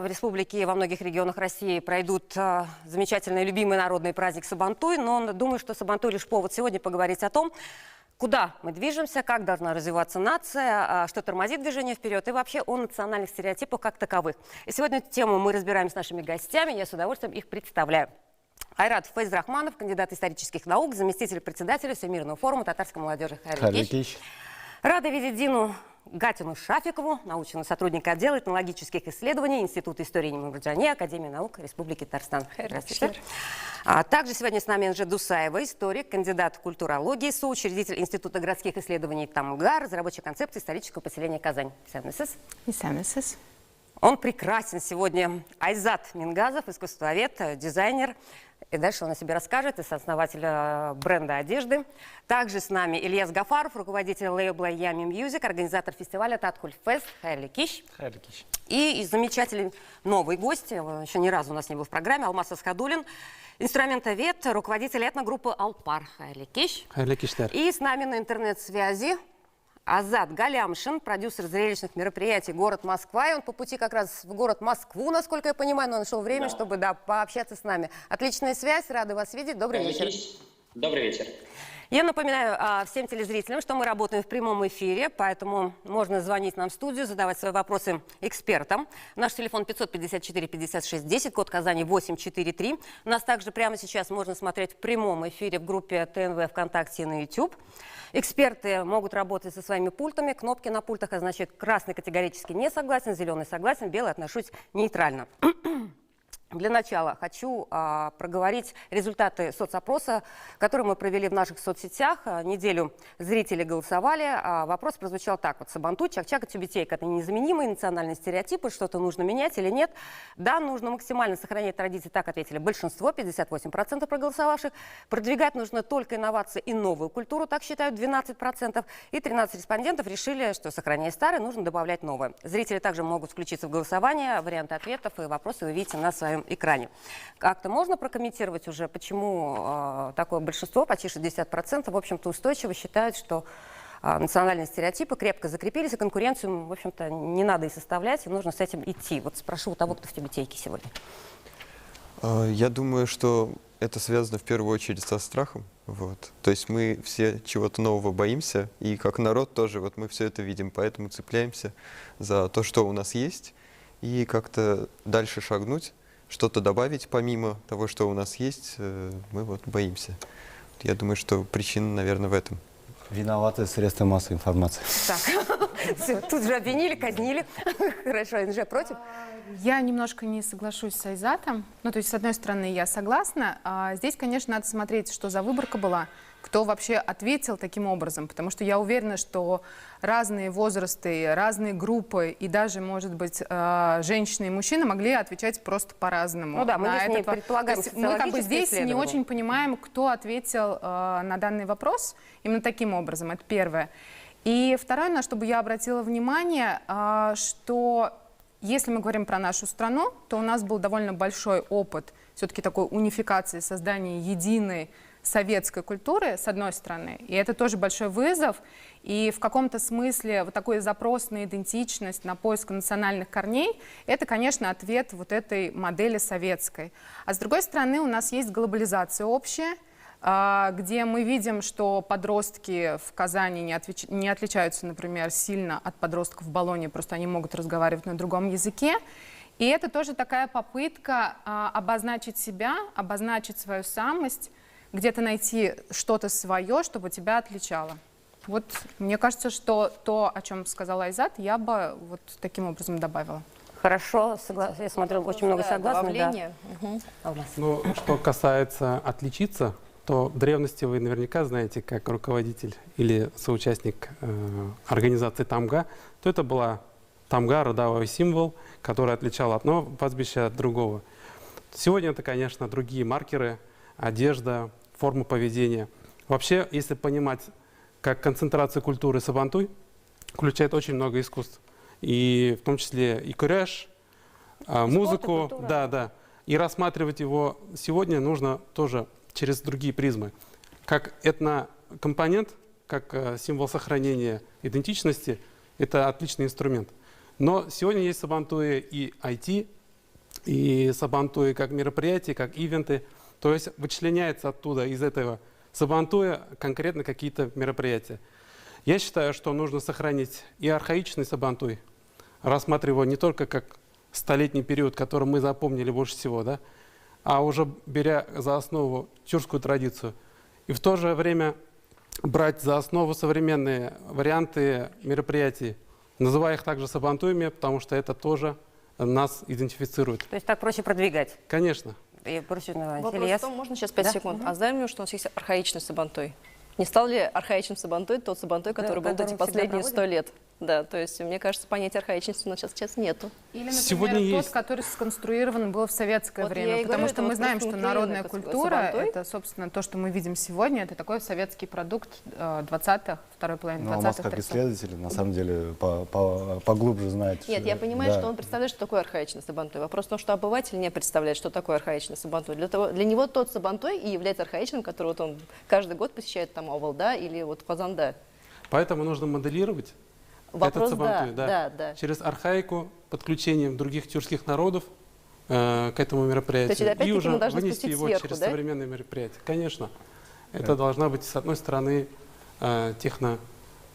В республике и во многих регионах России пройдут замечательный, любимый народный праздник Сабантуй, но думаю, что Сабантуй лишь повод сегодня поговорить о том, куда мы движемся, как должна развиваться нация, что тормозит движение вперед и вообще о национальных стереотипах как таковых. И сегодня эту тему мы разбираем с нашими гостями, я с удовольствием их представляю. Айрат Файзрахманов, кандидат исторических наук, заместитель председателя Всемирного форума татарской молодежи. Хайрлы кеш. Рада видеть Дину Гатину Шафикову, научного сотрудника отдела этнологических исследований Института истории имени Мурджани, Академии наук Республики Татарстан. Здравствуйте. Также сегодня с нами Энже Дусаева, историк, кандидат культурологии, соучредитель Института городских исследований ТАМГА, разработчик концепции исторического поселения Казань. Он прекрасен сегодня. Айзат Мингазов, искусствовед, дизайнер. И дальше он о себе расскажет, и сооснователь бренда одежды. Также с нами Ильяс Гафаров, руководитель лейбла Ями Мьюзик, организатор фестиваля Таткуль Фест. Хайрлы кеш. И замечательный новый гость, еще ни разу у нас не был в программе, Алмаз Асхадуллин, инструментовед, руководитель этногруппы Алпар. Хайрлы кеш. И с нами на интернет-связи Азат Галямшин, продюсер зрелищных мероприятий «Город Москва». И он по пути как раз в город Москву, насколько я понимаю, но нашел время, чтобы пообщаться с нами. Отличная связь, рады вас видеть. Добрый вечер. Добрый вечер. Я напоминаю всем телезрителям, что мы работаем в прямом эфире, поэтому можно звонить нам в студию, задавать свои вопросы экспертам. Наш телефон 554-56-10, код Казани 843. Нас также прямо сейчас можно смотреть в прямом эфире в группе ТНВ ВКонтакте и на YouTube. Эксперты могут работать со своими пультами. Кнопки на пультах означают: красный категорически не согласен, зеленый согласен, белый отношусь нейтрально. Для начала хочу проговорить результаты соцопроса, который мы провели в наших соцсетях. Неделю зрители голосовали. Вопрос прозвучал так вот: Сабантуй, Чак-Чак и Тюбетейка — это незаменимые национальные стереотипы, что-то нужно менять или нет? Да, нужно максимально сохранять традиции, так ответили большинство, 58% проголосовавших. Продвигать нужно только инновации и новую культуру, так считают 12%. И 13 респондентов решили, что, сохраняя старое, нужно добавлять новое. Зрители также могут включиться в голосование. Варианты ответов и вопросы вы видите на своем экране. Как-то можно прокомментировать уже, почему такое большинство, почти 60%, в общем-то, устойчиво считают, что национальные стереотипы крепко закрепились, и конкуренцию, в общем-то, не надо и составлять, и нужно с этим идти. Вот спрошу у того, кто в Тюбетейке сегодня. Я думаю, что это связано в первую очередь со страхом. Вот. То есть мы все чего-то нового боимся, и как народ тоже вот мы все это видим, поэтому цепляемся за то, что у нас есть, и как-то дальше шагнуть, что-то добавить помимо того, что у нас есть, мы вот боимся. Я думаю, что причина, наверное, в этом. Виноваты средства массовой информации. Так, все, тут же обвинили, казнили. Хорошо, НЖ против? Я немножко не соглашусь с Айзатом. Ну, то есть, с одной стороны, я согласна. А здесь, конечно, надо смотреть, что за выборка была, кто вообще ответил таким образом. Потому что я уверена, что разные возрасты, разные группы и даже, может быть, женщины и мужчины могли отвечать просто по-разному. Ну да, мы здесь не предполагаем мы как бы здесь не очень понимаем, кто ответил на данный вопрос именно таким образом. Это первое. И второе, на что бы я обратила внимание, что если мы говорим про нашу страну, то у нас был довольно большой опыт все-таки такой унификации, создания единой советской культуры, с одной стороны. И это тоже большой вызов. И в каком-то смысле вот такой запрос на идентичность, на поиск национальных корней, это, конечно, ответ вот этой модели советской. А с другой стороны, у нас есть глобализация общая, где мы видим, что подростки в Казани не отличаются, например, сильно от подростков в Болонье, просто они могут разговаривать на другом языке. И это тоже такая попытка обозначить себя, обозначить свою самость, где-то найти что-то свое, чтобы тебя отличало. Вот мне кажется, что то, о чем сказала Айзат, я бы вот таким образом добавила. Хорошо, я смотрю, очень много согласных. Да. Ну, что касается отличиться, то в древности вы наверняка знаете, как руководитель или соучастник организации ТАМГА, то это была ТАМГА, родовой символ, который отличал одно пастбище от другого. Сегодня это, конечно, другие маркеры, одежда, форма поведения. Вообще, если понимать, как концентрация культуры Сабантуй включает очень много искусств, и в том числе и куряж, музыку, да. И рассматривать его сегодня нужно тоже через другие призмы. Как этнокомпонент, как символ сохранения идентичности, это отличный инструмент. Но сегодня есть Сабантуи и IT, и Сабантуй как мероприятия, как ивенты. То есть вычленяется оттуда, из этого Сабантуя, конкретно какие-то мероприятия. Я считаю, что нужно сохранить и архаичный Сабантуй, рассматривая его не только как столетний период, который мы запомнили больше всего, да, а уже беря за основу тюркскую традицию. И в то же время брать за основу современные варианты мероприятий, называя их также Сабантуями, потому что это тоже нас идентифицирует. То есть так проще продвигать. Конечно. И проще называть. Вопрос Ильяс? в том, можно сейчас 5 Да? секунд. А знаем ли, что у нас есть архаичный Сабантуй? Не стал ли архаичным Сабантуй тот Сабантуй, который был который эти всегда последние проводим? 100 лет? Да, то есть, мне кажется, понятия архаичности у нас сейчас нету. Или, например, Сегодня тот, есть. который сконструирован был в советское Вот я время. и Потому говорю, что это мы вот знаем, просто что конструированный народная культура, Сабантуй. это, собственно, то, что мы видим сегодня, это такой советский продукт 20-х, второй половины Ну, а Мас 20-х. как исследователь, на самом деле, поглубже знает. Нет, я понимаю, да. что он представляет, что такое архаичный Сабантуй. Вопрос в том, что обыватель не представляет, что такое архаичный Сабантуй. Для него тот Сабантуй и является архаичным, который вот он каждый год посещает там Овалда или вот Казанда. Поэтому нужно моделировать Вопрос, этот Сабантуй, да. через архаику, подключением других тюркских народов к этому мероприятию. То есть, опять-таки, и уже мы должны вынести спустить его сверху, через да? современные мероприятия. Конечно. Это должна быть, с одной стороны, техно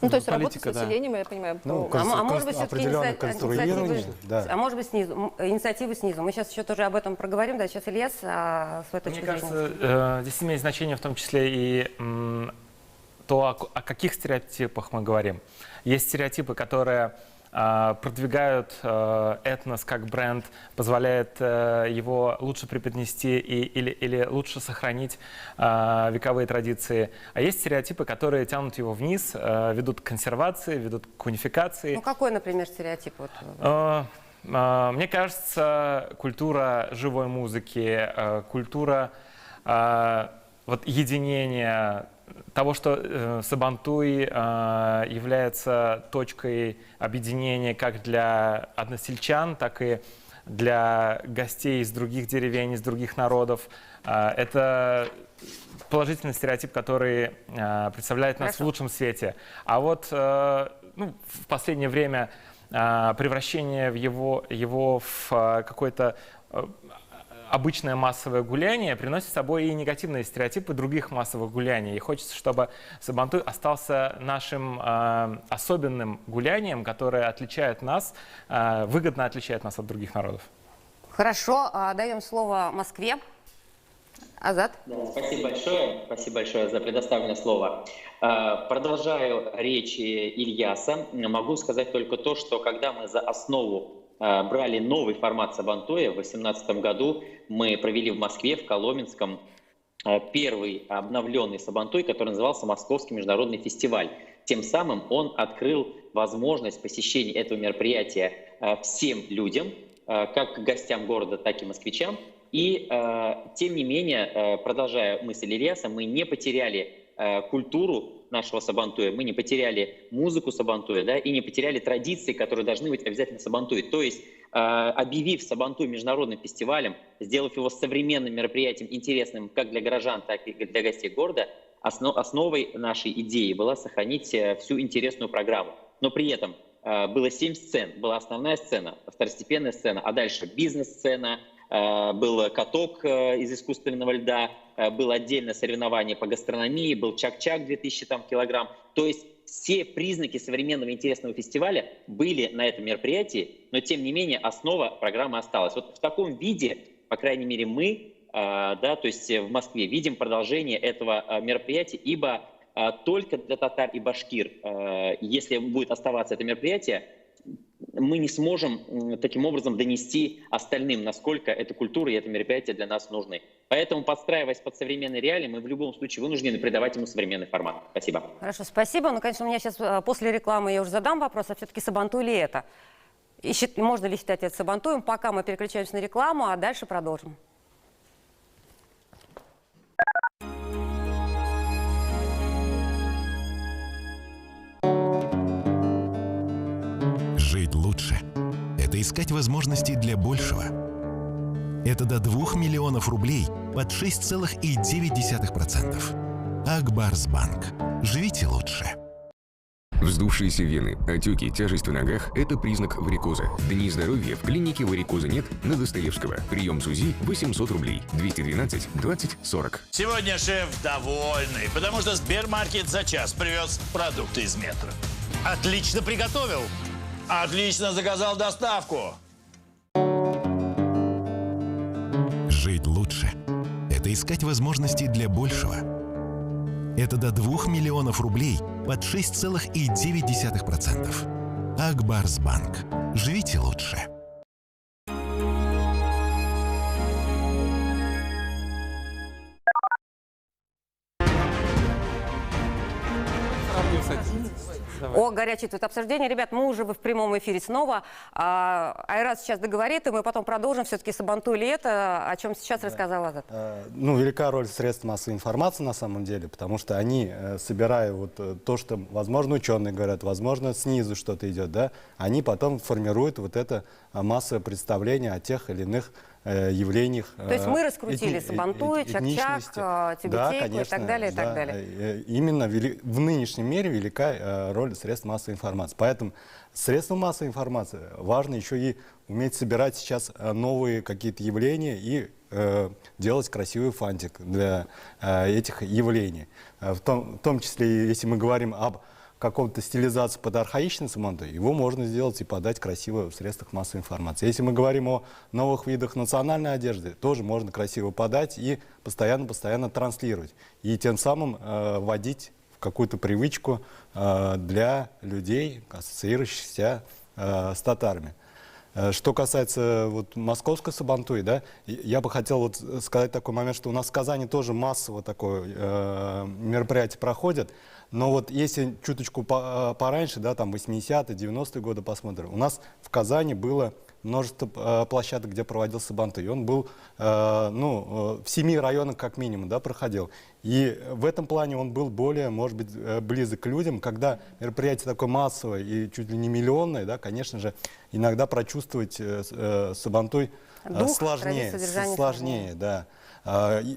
Ну, то есть работа политика, с да. населением, я понимаю, Ну, по- А может быть, все-таки определенное конструирование, да. а может быть, снизу, инициативы снизу. Мы сейчас еще тоже об этом проговорим. Да, сейчас Ильяс свою точку Мне зрения. кажется, здесь имеет значение в том числе и то, о каких стереотипах мы говорим. Есть стереотипы, которые продвигают этнос как бренд, позволяет его лучше преподнести или лучше сохранить вековые традиции. А есть стереотипы, которые тянут его вниз, ведут к консервации, ведут к унификации. Ну, какой, например, стереотип? Вот, Мне кажется, культура живой музыки, культура вот единения, того, что Сабантуй является точкой объединения как для односельчан, так и для гостей из других деревень, из других народов. Это положительный стереотип, который представляет нас в лучшем свете. А вот в последнее время превращение его в какое-то обычное массовое гуляние приносит с собой и негативные стереотипы других массовых гуляний. И хочется, чтобы Сабантуй остался нашим особенным гулянием, которое отличает нас, выгодно отличает нас от других народов. Хорошо, даем слово Москве. Азат. Да, спасибо большое за предоставленное слово. Продолжаю речь Ильяса. Могу сказать только то, что когда мы за основу брали новый формат Сабантуя, в 2018 году мы провели в Москве, в Коломенском, первый обновленный Сабантуй, который назывался Московский международный фестиваль. Тем самым он открыл возможность посещения этого мероприятия всем людям, как гостям города, так и москвичам. И, тем не менее, продолжая мысль Ильяса, мы не потеряли культуру нашего Сабантуя, мы не потеряли музыку Сабантуя, да, и не потеряли традиции, которые должны быть обязательно в Сабантуе. То есть, объявив Сабантуй международным фестивалем, сделав его современным мероприятием, интересным как для горожан, так и для гостей города, основой нашей идеи была сохранить всю интересную программу. Но при этом было 7 сцен. Была основная сцена, второстепенная сцена, а дальше бизнес-сцена, был каток из искусственного льда, было отдельное соревнование по гастрономии, был чак-чак 2000 килограмм. То есть все признаки современного интересного фестиваля были на этом мероприятии, но тем не менее основа программы осталась. Вот в таком виде, по крайней мере, мы, да, то есть в Москве, видим продолжение этого мероприятия, ибо только для татар и башкир, если будет оставаться это мероприятие, мы не сможем таким образом донести остальным, насколько эта культура и это мероприятие для нас нужны. Поэтому, подстраиваясь под современные реалии, мы в любом случае вынуждены придавать ему современный формат. Спасибо. Хорошо, спасибо. Ну, конечно, у меня сейчас после рекламы я уже задам вопрос, а все-таки Сабантуй ли это? И можно ли считать это Сабантуем? Пока мы переключаемся на рекламу, а дальше продолжим. Жить лучше – это искать возможности для большего. Это до 2 миллионов рублей под 6,9%. Акбарсбанк. Живите лучше. Вздувшиеся вены, отеки, тяжесть в ногах – это признак варикоза. Дни здоровья в клинике варикоза нет на Достоевского. Прием СУЗИ 800 рублей. 212 20 40. Сегодня шеф довольный, потому что Сбермаркет за час привез продукты из метро. Отлично приготовил. Отлично заказал доставку. Жить лучше – это искать возможности для большего. Это до 2 миллионов рублей под 6,9%. Акбарсбанк. Живите лучше. О, горячее тут обсуждение. Ребят, мы уже в прямом эфире снова. Айрат сейчас договорит, и мы потом продолжим. Все-таки Сабантуй ли это, о чем сейчас рассказал Азат? Ну, велика роль средств массовой информации на самом деле, потому что они, собирая вот то, что, возможно, ученые говорят, возможно, снизу что-то идет, да, они потом формируют вот это массовое представление о тех или иных явлениях. То есть мы раскрутили Сабантуй, Чак-Чак, Тюбетейку и так далее, и так далее. Именно в нынешнем мире велика роль средств массовой информации. Поэтому средствам массовой информации важно еще и уметь собирать сейчас новые какие-то явления и делать красивый фантик для этих явлений. В том числе, если мы говорим об каком-то стилизации под архаичный Сабантуй, его можно сделать и подать красиво в средствах массовой информации. Если мы говорим о новых видах национальной одежды, тоже можно красиво подать и постоянно транслировать. И тем самым вводить в какую-то привычку для людей, ассоциирующихся с татарами. Что касается вот московской Сабантуй, да, я бы хотел вот сказать такой момент, что у нас в Казани тоже массово такое мероприятие проходит. Но вот если чуточку пораньше, да, там 80-е, 90-е годы посмотрим, у нас в Казани было множество площадок, где проводился Сабантуй. Он был в 7 районах как минимум, да, проходил. И в этом плане он был более, может быть, близок к людям. Когда мероприятие такое массовое и чуть ли не миллионное, да, конечно же, иногда прочувствовать Сабантуй сложнее, да.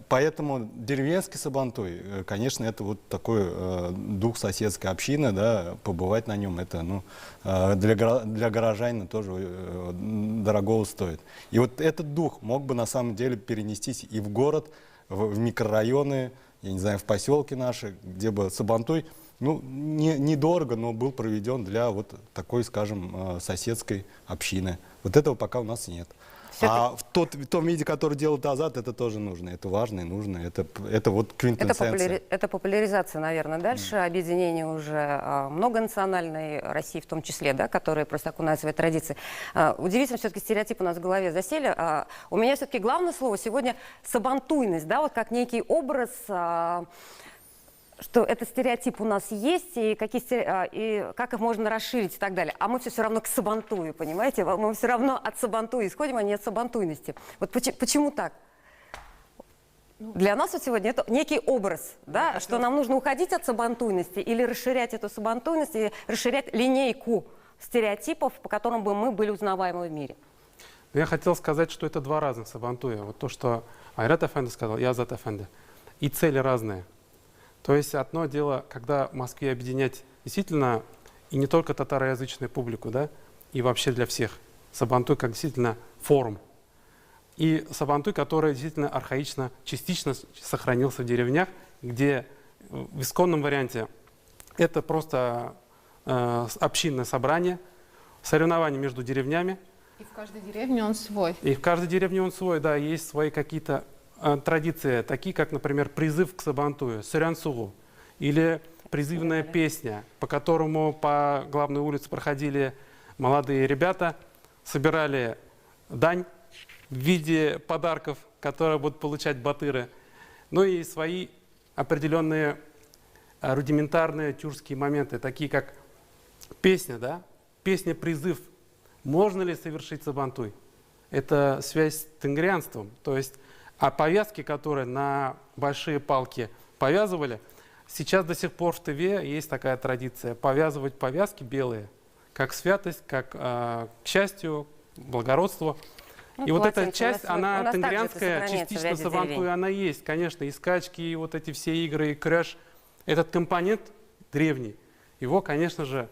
Поэтому деревенский Сабантуй, конечно, это вот такой дух соседской общины, да, побывать на нем, это для горожанина тоже дорогого стоит. И вот этот дух мог бы на самом деле перенестись и в город, в микрорайоны, я не знаю, в поселки наши, где бы Сабантуй, недорого, но был проведен для вот такой, скажем, соседской общины. Вот этого пока у нас нет. А в том виде, который делает Азат, это тоже нужно, это важно и нужно, это вот квинтэссенция. Это популяризация, наверное, дальше, объединение уже многонациональной России в том числе, да, которые просто окунаются в эти традиции. Удивительно, все-таки стереотипы у нас в голове засели. У меня все-таки главное слово сегодня сабантуйность, да, вот как некий образ, что этот стереотип у нас есть, и как их можно расширить и так далее. А мы все равно к Сабантую, понимаете? Мы все равно от Сабантуя исходим, а не от сабантуйности. Вот почему так? Для нас вот сегодня это некий образ, да, что нам нужно уходить от сабантуйности или расширять эту сабантуйность, и расширять линейку стереотипов, по которым бы мы были узнаваемы в мире. Я хотел сказать, что это два разных Сабантуя. Вот то, что Айрат Афенди сказал, и Азат Афенди. И цели разные. То есть одно дело, когда в Москве объединять действительно, и не только татароязычную публику, да, и вообще для всех. Сабантуй как действительно форум. И Сабантуй, который действительно архаично, частично сохранился в деревнях, где в исконном варианте это просто общинное собрание, соревнования между деревнями. И в каждой деревне он свой. И в каждой деревне он свой, да, есть свои какие-то традиции, такие как, например, призыв к Сабантую, Сырянсугу, или призывная песня, по которому по главной улице проходили молодые ребята, собирали дань в виде подарков, которые будут получать батыры, ну и свои определенные рудиментарные тюркские моменты, такие как песня, да, песня-призыв. Можно ли совершить Сабантуй? Это связь с тенгрианством, то есть а повязки, которые на большие палки повязывали, сейчас до сих пор в Тыве есть такая традиция повязывать повязки белые, как святость, как к счастью, благородству. Ну, и вот эта часть, у она нас тенгрианская, частично Сабантуй, она есть, конечно, и скачки, и вот эти все игры, и крэш. Этот компонент древний. его, конечно же,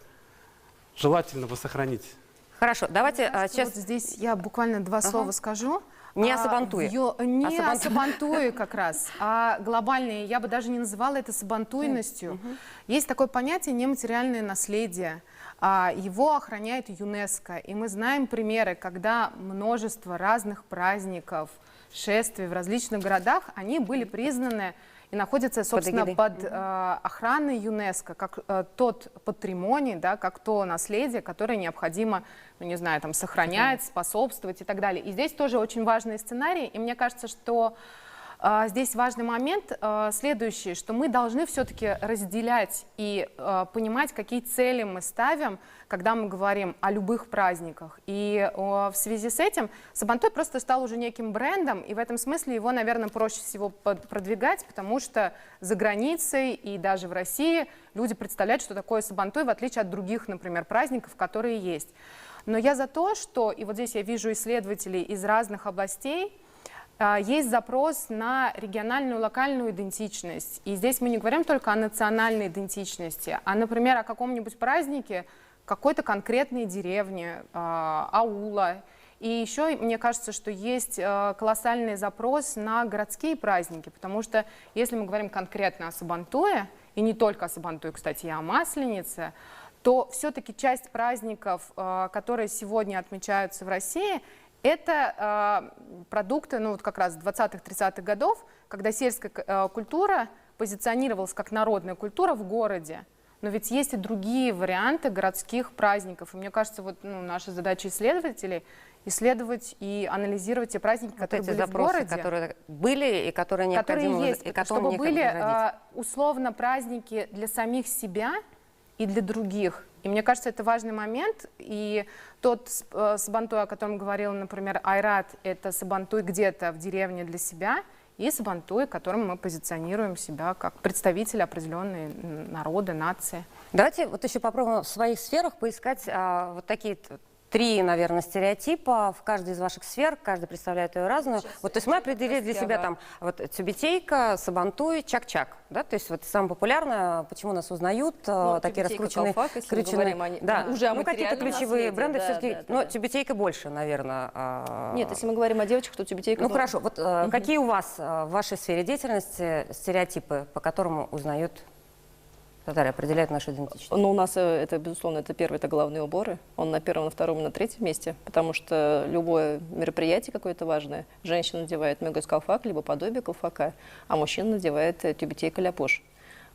желательно бы сохранить. Хорошо, давайте сейчас... Вот здесь я буквально два слова скажу. Не о Сабантуе. Не о Сабантуе как раз, а глобальные. Я бы даже не называла это сабантуйностью. Есть такое понятие нематериальное наследие. Его охраняет ЮНЕСКО. И мы знаем примеры, когда множество разных праздников, шествий в различных городах, они были признаны и находятся, собственно, под охраной ЮНЕСКо, как тот патримоний, да, как то наследие, которое необходимо, ну, не знаю, там, сохранять, способствовать и так далее. И здесь тоже очень важный сценарий, и мне кажется, что здесь важный момент следующий, что мы должны все-таки разделять и понимать, какие цели мы ставим, когда мы говорим о любых праздниках. И в связи с этим Сабантуй просто стал уже неким брендом, и в этом смысле его, наверное, проще всего продвигать, потому что за границей и даже в России люди представляют, что такое Сабантуй, в отличие от других, например, праздников, которые есть. Но я за то, что, и вот здесь я вижу исследователей из разных областей, есть запрос на региональную, локальную идентичность. И здесь мы не говорим только о национальной идентичности, а, например, о каком-нибудь празднике какой-то конкретной деревни, аула. И еще, мне кажется, что есть колоссальный запрос на городские праздники, потому что если мы говорим конкретно о Сабантуе, и не только о Сабантуе, кстати, и о Масленице, то все-таки часть праздников, которые сегодня отмечаются в России, это продукты, ну, вот как раз 20-30-х годов, когда сельская культура позиционировалась как народная культура в городе. Но ведь есть и другие варианты городских праздников. И мне кажется, вот, ну, наша задача исследователей — исследовать и анализировать те праздники, вот которые эти были запросы, в городе. которые были и которые необходимо, есть, и чтобы были условно праздники для самих себя и для других. И мне кажется, это важный момент. И тот Сабантуй, о котором говорил, например, Айрат, это Сабантуй где-то в деревне для себя, и Сабантуй, которым мы позиционируем себя как представители определенной народа, нации. Давайте вот еще попробуем в своих сферах поискать вот такие три, наверное, стереотипа в каждой из ваших сфер, каждый представляет ее разную. Вот, то есть мы определили для себя там вот тюбетейка, Сабантуй, чак-чак, да, то есть вот самое популярное, почему нас узнают, такие раскрученные, да, ну какие-то ключевые бренды все-таки, но тюбетейка больше, наверное. Нет, если мы говорим о девочках, то тюбетейка. Ну хорошо, вот какие у вас в вашей сфере деятельности стереотипы, по которым узнают, которые определяют нашу идентичность? Ну, у нас это, безусловно, это первый, это главные уборы. Он на первом, на втором, на третьем месте, потому что любое мероприятие какое-то важное, женщина надевает мега-колфак, либо подобие колфака, а мужчина надевает тюбетейка-ляпош.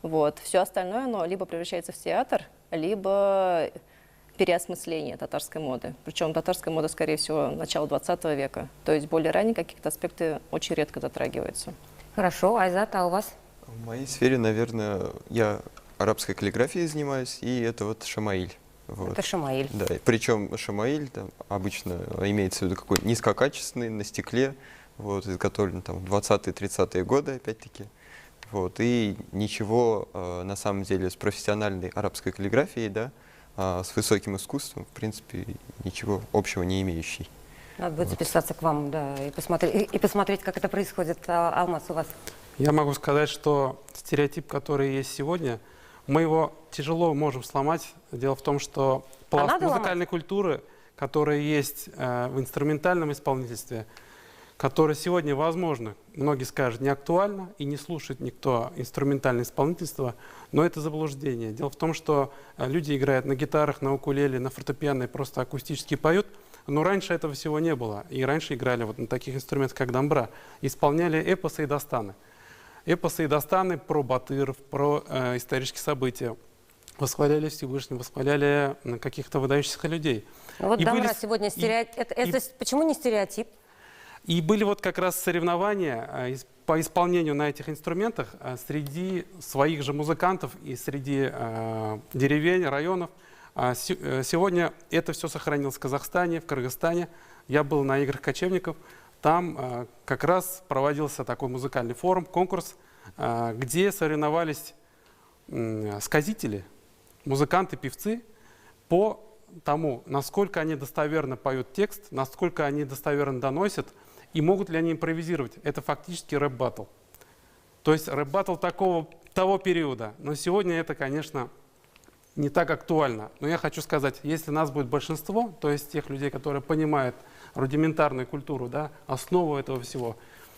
Вот. Все остальное, оно либо превращается в театр, либо переосмысление татарской моды. Причем татарская мода, скорее всего, начала 20 века. То есть более ранние какие-то аспекты очень редко затрагиваются. Хорошо, Айзат, а у вас? В моей сфере, наверное, я арабской каллиграфией занимаюсь, и это вот шамаиль. Вот. Это шамаиль. Да, причем шамаиль там обычно имеется в виду какой-то низкокачественный, на стекле, вот, изготовлен там в 20-30-е годы, опять-таки. Вот, и ничего, на самом деле, с профессиональной арабской каллиграфией, да, с высоким искусством, в принципе, ничего общего не имеющий. Надо будет записаться к вам, да, и посмотреть, как это происходит. Алмаз, у вас? Я могу сказать, что стереотип, который есть сегодня, мы его тяжело можем сломать. Дело в том, что пласт музыкальной культуры, которая есть в инструментальном исполнительстве, которое сегодня, возможно, многие скажут, не актуально и не слушает никто инструментальное исполнительство, но это заблуждение. Дело в том, что люди играют на гитарах, на укулеле, на фортепиано и просто акустически поют, но раньше этого всего не было. И раньше играли вот на таких инструментах, как домбра, исполняли эпосы и дастаны. Эпосы и дастаны про батыров, про исторические события. Восхваляли Всевышнего, восхваляли каких-то выдающихся людей. Вот домбра сегодня стереотип. Почему не стереотип? И были вот как раз соревнования по исполнению на этих инструментах среди своих же музыкантов и среди деревень, районов. Сегодня это все сохранилось в Казахстане, в Кыргызстане. Я был на играх кочевников. Там как раз проводился такой музыкальный форум, конкурс, где соревновались сказители, музыканты, певцы по тому, насколько они достоверно поют текст, насколько они достоверно доносят и могут ли они импровизировать. Это фактически рэп-баттл. То есть рэп-баттл того периода. Но сегодня это, конечно, не так актуально. Но я хочу сказать, если нас будет большинство, то есть тех людей, которые понимают рудиментарную культуру, да, основу этого всего,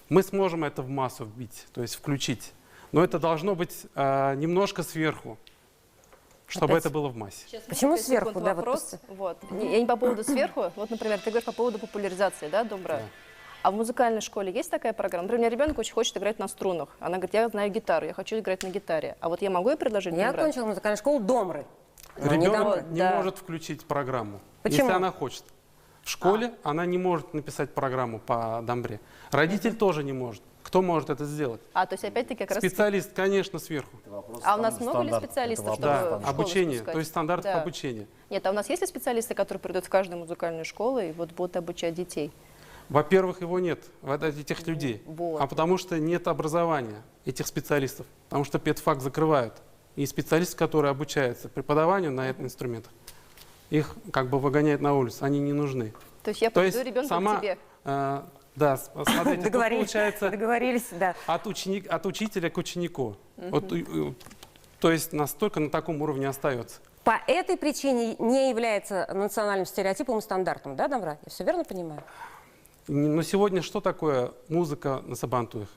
мы сможем это в массу вбить, то есть включить. Но это должно быть немножко сверху, чтобы Опять? это было в массе. Сейчас Почему несколько секунд сверху, да, вот вопрос. Вот. Я не по поводу сверху. Вот, например, ты говоришь по поводу популяризации, да, добра? Да. А в музыкальной школе есть такая программа? Например, ребенок очень хочет играть на струнах. Она говорит, я знаю гитару, я хочу играть на гитаре. А вот я могу ей предложить Я добра? окончила музыкальную школу Домры. но не Ребенок Домры. не да. может включить программу, Почему? если она хочет. В школе она не может написать программу по домбре. Родитель тоже не может. Кто может это сделать? А, то есть опять-таки как раз... Специалист, конечно, сверху. А у нас много ли специалистов, чтобы Да, в школу обучение, спускать? то есть стандартов Да. обучения. Нет, а у нас есть ли специалисты, которые придут в каждую музыкальную школу и вот будут обучать детей? Во-первых, его нет, вот этих людей. Вот. А потому что нет образования этих специалистов. Потому что педфак закрывают. И специалисты, которые обучаются преподаванию на этих инструментах, их как бы выгоняют на улицу, они не нужны. То есть я То поведу есть ребенка сама, к тебе. да, смотрите, тут получается Договорились, да. от учителя к ученику. Вот, то есть настолько на таком уровне остается. По этой причине не является национальным стереотипом и стандартом, да, Домра? Я все верно понимаю? Но сегодня что такое музыка на сабантуях?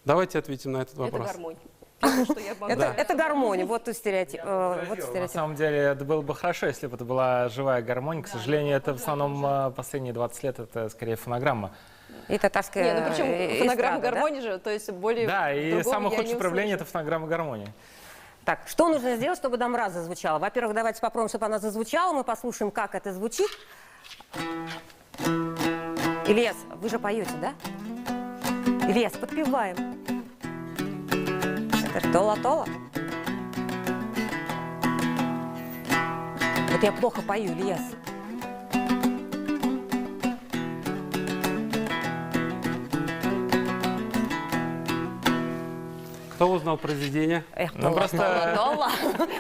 Давайте ответим на этот Это вопрос. гармония. Первое, что я могу сказать. Это гармония, вот и стереотип. Вот и На стереотип. самом деле, это было бы хорошо, если бы это была живая гармония. К сожалению, это в основном последние 20 лет это скорее фонограмма. И татарская Не, ну причем эстрада, фонограмма да? гармонии же, то есть более Да, и другого самое я худшее не проявление — это услышу. фонограмма гармонии. Так, что нужно сделать, чтобы Домра зазвучала? Во-первых, давайте попробуем, чтобы она зазвучала. Мы послушаем, как это звучит. Ильяс, вы же поете, да? Ильяс, подпеваем. Это тола-тола. Вот я плохо пою, Ильяс. Кто узнал произведение? Эх, Ну, просто- тола-тола.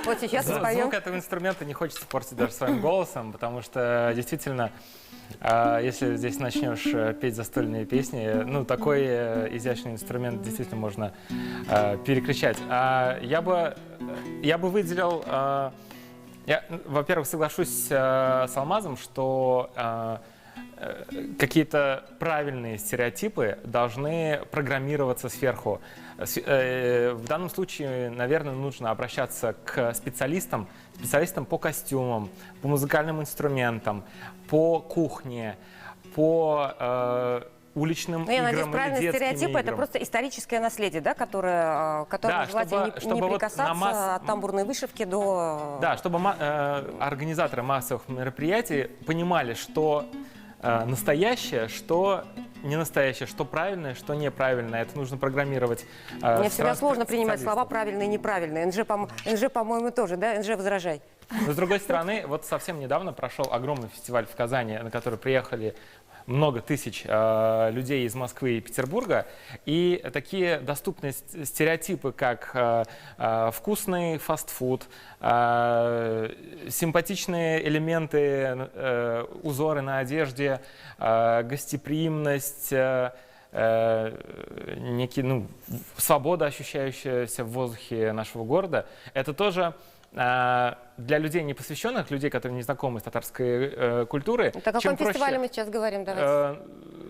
Вот сейчас споем. Звук этого инструмента не хочется портить даже своим голосом, потому что действительно, если здесь начнешь петь застольные песни, ну, такой изящный инструмент действительно можно перекричать. Я бы выделил, во-первых, соглашусь с Алмазом, что какие-то правильные стереотипы должны программироваться сверху. В данном случае, наверное, нужно обращаться к специалистам по костюмам, по музыкальным инструментам, по кухне, по уличным Ну, я играм надеюсь, или правильные детским стереотипы — это играм. просто историческое наследие, да, которое Да, желательно чтобы не вот прикасаться на от тамбурной вышивки до... Да, чтобы организаторы массовых мероприятий понимали, что настоящее, что не настоящее, что правильное, что неправильное. Это нужно программировать. Мне с всегда разных сложно принимать специалистов. слова правильные и неправильные. НЖ, по-моему, тоже, да? НЖ, возражай. Но, с другой стороны, вот совсем недавно прошел огромный фестиваль в Казани, на который приехали много тысяч людей из Москвы и Петербурга, и такие доступные стереотипы, как вкусный фастфуд, симпатичные элементы, узоры на одежде, гостеприимность, свобода, ощущающаяся в воздухе нашего города, это тоже для людей, не посвященных, людей, которые не знакомы с татарской культурой. Так о каком фестивале мы сейчас говорим? Давайте.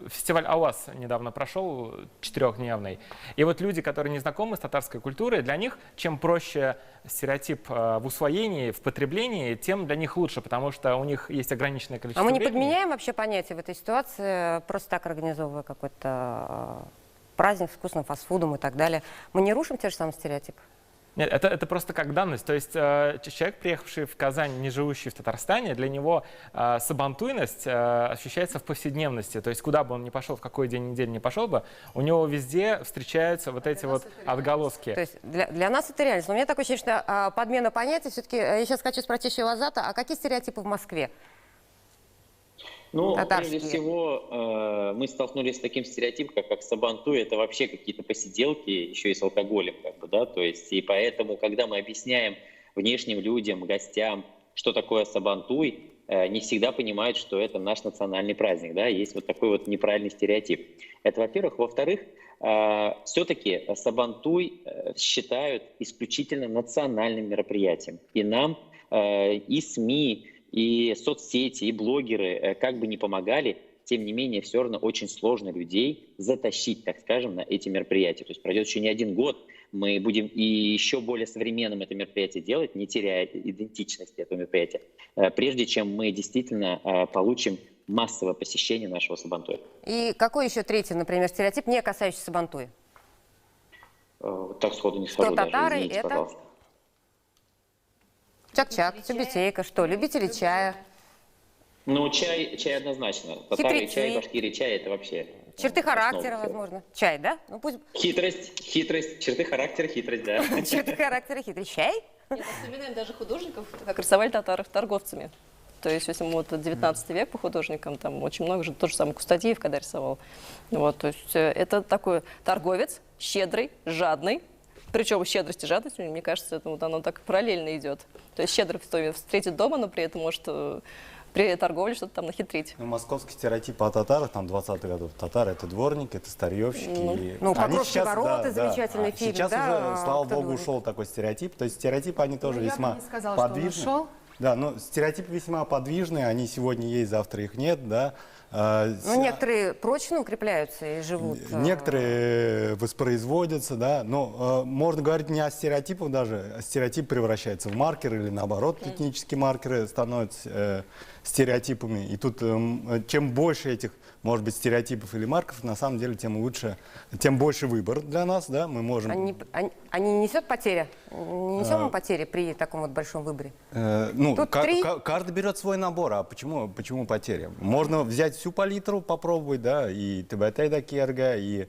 Фестиваль «АУАЗ» недавно прошел, 4-дневный. И вот люди, которые не знакомы с татарской культурой, для них чем проще стереотип в усвоении, в потреблении, тем для них лучше, потому что у них есть ограниченное количество А мы не времени. подменяем вообще понятие в этой ситуации, просто так организовывая какой-то праздник с вкусным фастфудом и так далее? Мы не рушим те же самые стереотипы? Нет, это просто как данность. То есть человек, приехавший в Казань, не живущий в Татарстане, для него сабантуйность ощущается в повседневности. То есть куда бы он ни пошел, в какой день недели не пошел бы, у него везде встречаются вот эти вот отголоски. То есть для нас это реальность. Но у меня такое ощущение, что подмена понятий, все-таки я сейчас хочу спросить еще у Азата, а какие стереотипы в Москве? Ну, Татарские. прежде всего, мы столкнулись с таким стереотипом, как сабантуй, это вообще какие-то посиделки, еще и с алкоголем, как бы, да, то есть, и поэтому, когда мы объясняем внешним людям, гостям, что такое сабантуй, не всегда понимают, что это наш национальный праздник, да, есть вот такой вот неправильный стереотип. Это, во-первых. Во-вторых, все-таки Сабантуй считают исключительно национальным мероприятием. И нам и СМИ, и соцсети, и блогеры как бы не помогали, тем не менее, все равно очень сложно людей затащить, так скажем, на эти мероприятия. То есть пройдет еще не один год, мы будем и еще более современным это мероприятие делать, не теряя идентичности этого мероприятия, прежде чем мы действительно получим массовое посещение нашего Сабантуя. И какой еще третий, например, стереотип, не касающийся Сабантуя? Так сходу не скажу, что даже, татары извините, это? пожалуйста. Чак-чак, тюбетейка, что, любители чая? Ну, чай однозначно. Татары, Хитрецы. чай, башкиры, чай — это вообще... Черты характера, основа всего. возможно. Чай, да? Ну, пусть... Хитрость, черты характера, хитрость, да. Черты характера, хитрый чай? Нет, вспоминаем даже художников, как рисовали татары торговцами. То есть, если мы вот 19 век по художникам, там очень много же, тот же самый Кустадиев, когда рисовал. Вот, то есть, это такой торговец, щедрый, жадный. Причем щедрость и жадность, мне кажется, это, вот оно так параллельно идет. То есть щедрый встретит дома, но при этом может при торговле что-то там нахитрить. Ну, московский стереотип о татарах, там, 20-х годов. Татары — это дворники, это старьевщики. Ну, «Покровские ворота», замечательный фильм, сейчас да, уже, слава кто богу, говорит? ушел такой стереотип. То есть стереотипы, они тоже Я бы весьма не сказала, что он подвижны. ушел. Да, но стереотипы весьма подвижные, они сегодня есть, завтра их нет, да. Ну, некоторые прочно укрепляются и живут. Некоторые воспроизводятся, да, но можно говорить не о стереотипах даже, а стереотип превращается в маркер или наоборот, этнические маркеры становятся стереотипами. И тут чем больше этих, может быть, стереотипов или маркеров, на самом деле, тем лучше, тем больше выбор для нас, да, мы можем... Они несет потеря? Не несем мы потери при таком вот большом выборе? Ну, Тут три. каждый берет свой набор, а почему потеря? Можно взять всю палитру, попробовать, да, и тбт керга, и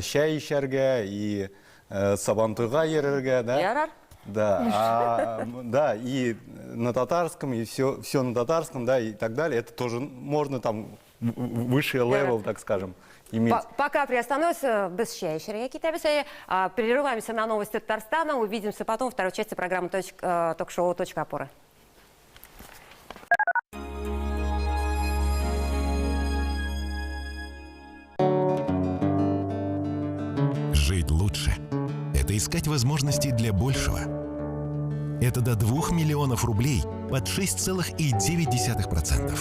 щай ишерга, и сабантуйга ерерга, да. Ярар? Да, да, и на татарском, и все на татарском, да, и так далее. Это тоже можно там высший левел, так скажем, иметь. Пока приостановимся, прерываемся на новости Татарстана, увидимся потом в второй части программы ток-шоу «Точка опоры». Жить лучше – это искать возможности для большего. Это до 2 миллионов рублей под 6,9%.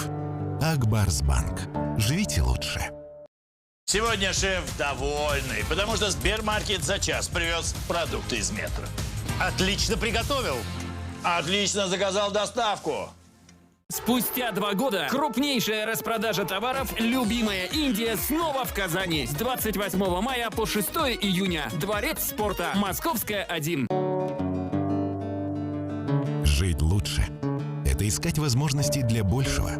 Акбарсбанк. Живите лучше. Сегодня шеф довольный, потому что Сбермаркет за час привез продукты из метро. Отлично приготовил. Отлично заказал доставку. Спустя 2 года крупнейшая распродажа товаров «Любимая Индия» снова в Казани. С 28 мая по 6 июня. Дворец спорта. Московская, 1. Жить лучше – это искать возможности для большего.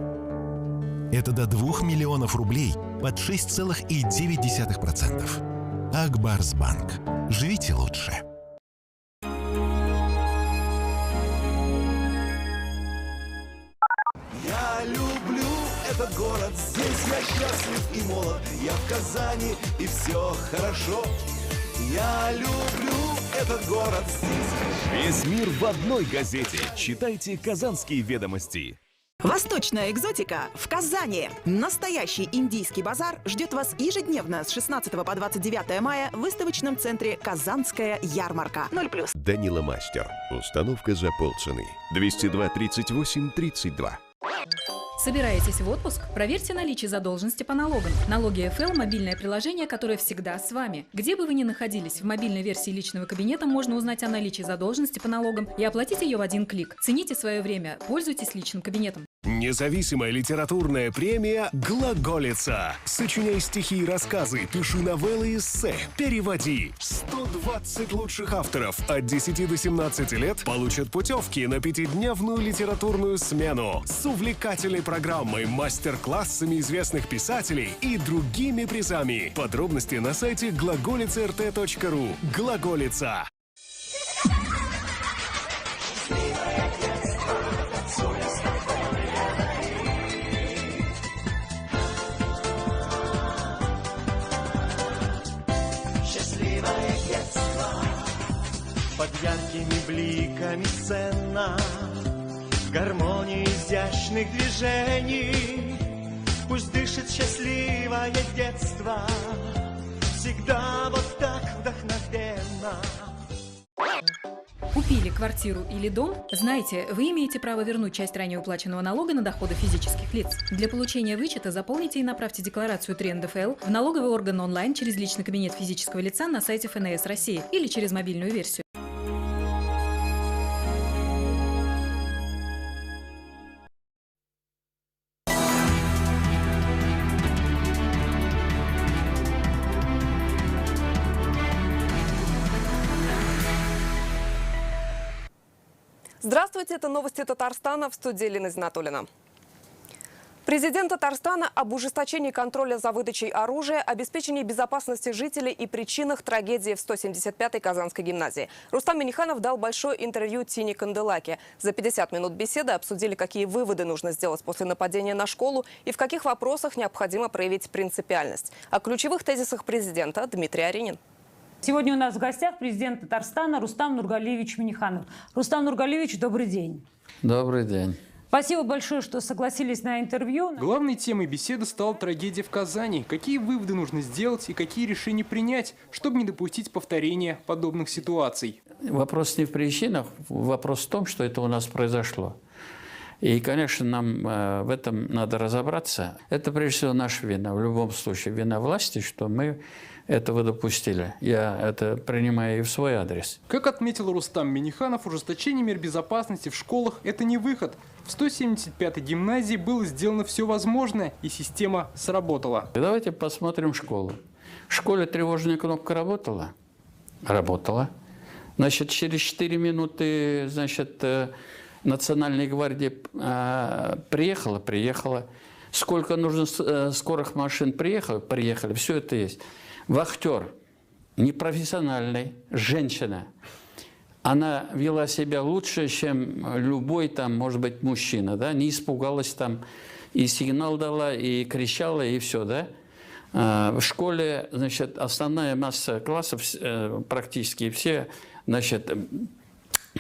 Это до 2 миллионов рублей под 6,9%. Акбарсбанк. Живите лучше. Я люблю этот город, здесь я счастлив и молод. Я в Казани, и все хорошо. Я люблю этот город здесь. Весь мир в одной газете. Читайте «Казанские ведомости». Восточная экзотика в Казани. Настоящий индийский базар ждет вас ежедневно с 16 по 29 мая в выставочном центре «Казанская ярмарка». 0+. Данила Мастер. Установка за полцены. 202 38 32. Собираетесь в отпуск? Проверьте наличие задолженности по налогам. Налоги ФЛ – мобильное приложение, которое всегда с вами. Где бы вы ни находились, в мобильной версии личного кабинета можно узнать о наличии задолженности по налогам и оплатить ее в один клик. Цените свое время, пользуйтесь личным кабинетом. Независимая литературная премия «Глаголица». Сочиняй стихи и рассказы, пиши новеллы и эссе, переводи. 120 лучших авторов от 10 до 17 лет получат путевки на 5-дневную литературную смену с увлекательной программой, мастер-классами известных писателей и другими призами. Подробности на сайте глаголица.рт.ру. «Глаголица». Под яркими бликами сцена, в гармонии изящных движений. Пусть дышит счастливое детство, всегда вот так вдохновенно. Купили квартиру или дом? Знайте, вы имеете право вернуть часть ранее уплаченного налога на доходы физических лиц. Для получения вычета заполните и направьте декларацию 3 НДФЛ в налоговый орган онлайн через личный кабинет физического лица на сайте ФНС России или через мобильную версию. Здравствуйте, это новости Татарстана, в студии Лена Зинатуллина. Президент Татарстана об ужесточении контроля за выдачей оружия, обеспечении безопасности жителей и причинах трагедии в 175-й Казанской гимназии. Рустам Минниханов дал большое интервью Тине Канделаке. За 50 минут беседы обсудили, какие выводы нужно сделать после нападения на школу и в каких вопросах необходимо проявить принципиальность. О ключевых тезисах президента Дмитрий Аринин. Сегодня у нас в гостях президент Татарстана Рустам Нургалиевич Минниханов. Рустам Нургалиевич, добрый день. Добрый день. Спасибо большое, что согласились на интервью. Главной темой беседы стала трагедия в Казани. Какие выводы нужно сделать и какие решения принять, чтобы не допустить повторения подобных ситуаций? Вопрос не в причинах, вопрос в том, что это у нас произошло. И, конечно, нам в этом надо разобраться. Это, прежде всего, наша вина. В любом случае, вина власти, что мы этого допустили. Я это принимаю и в свой адрес. Как отметил Рустам Минниханов, ужесточение мер безопасности в школах – это не выход. В 175-й гимназии было сделано все возможное, и система сработала. Давайте посмотрим школу. В школе тревожная кнопка работала? Работала. Значит, через 4 минуты, значит, Национальная гвардия приехала? Приехала. Сколько нужно скорых машин приехали? Все это есть. Вахтер, непрофессиональный, женщина. Она вела себя лучше, чем любой там, может быть, мужчина, да? Не испугалась там, и сигнал дала, и кричала, и все, да? В школе, значит, основная масса классов, практически все, значит,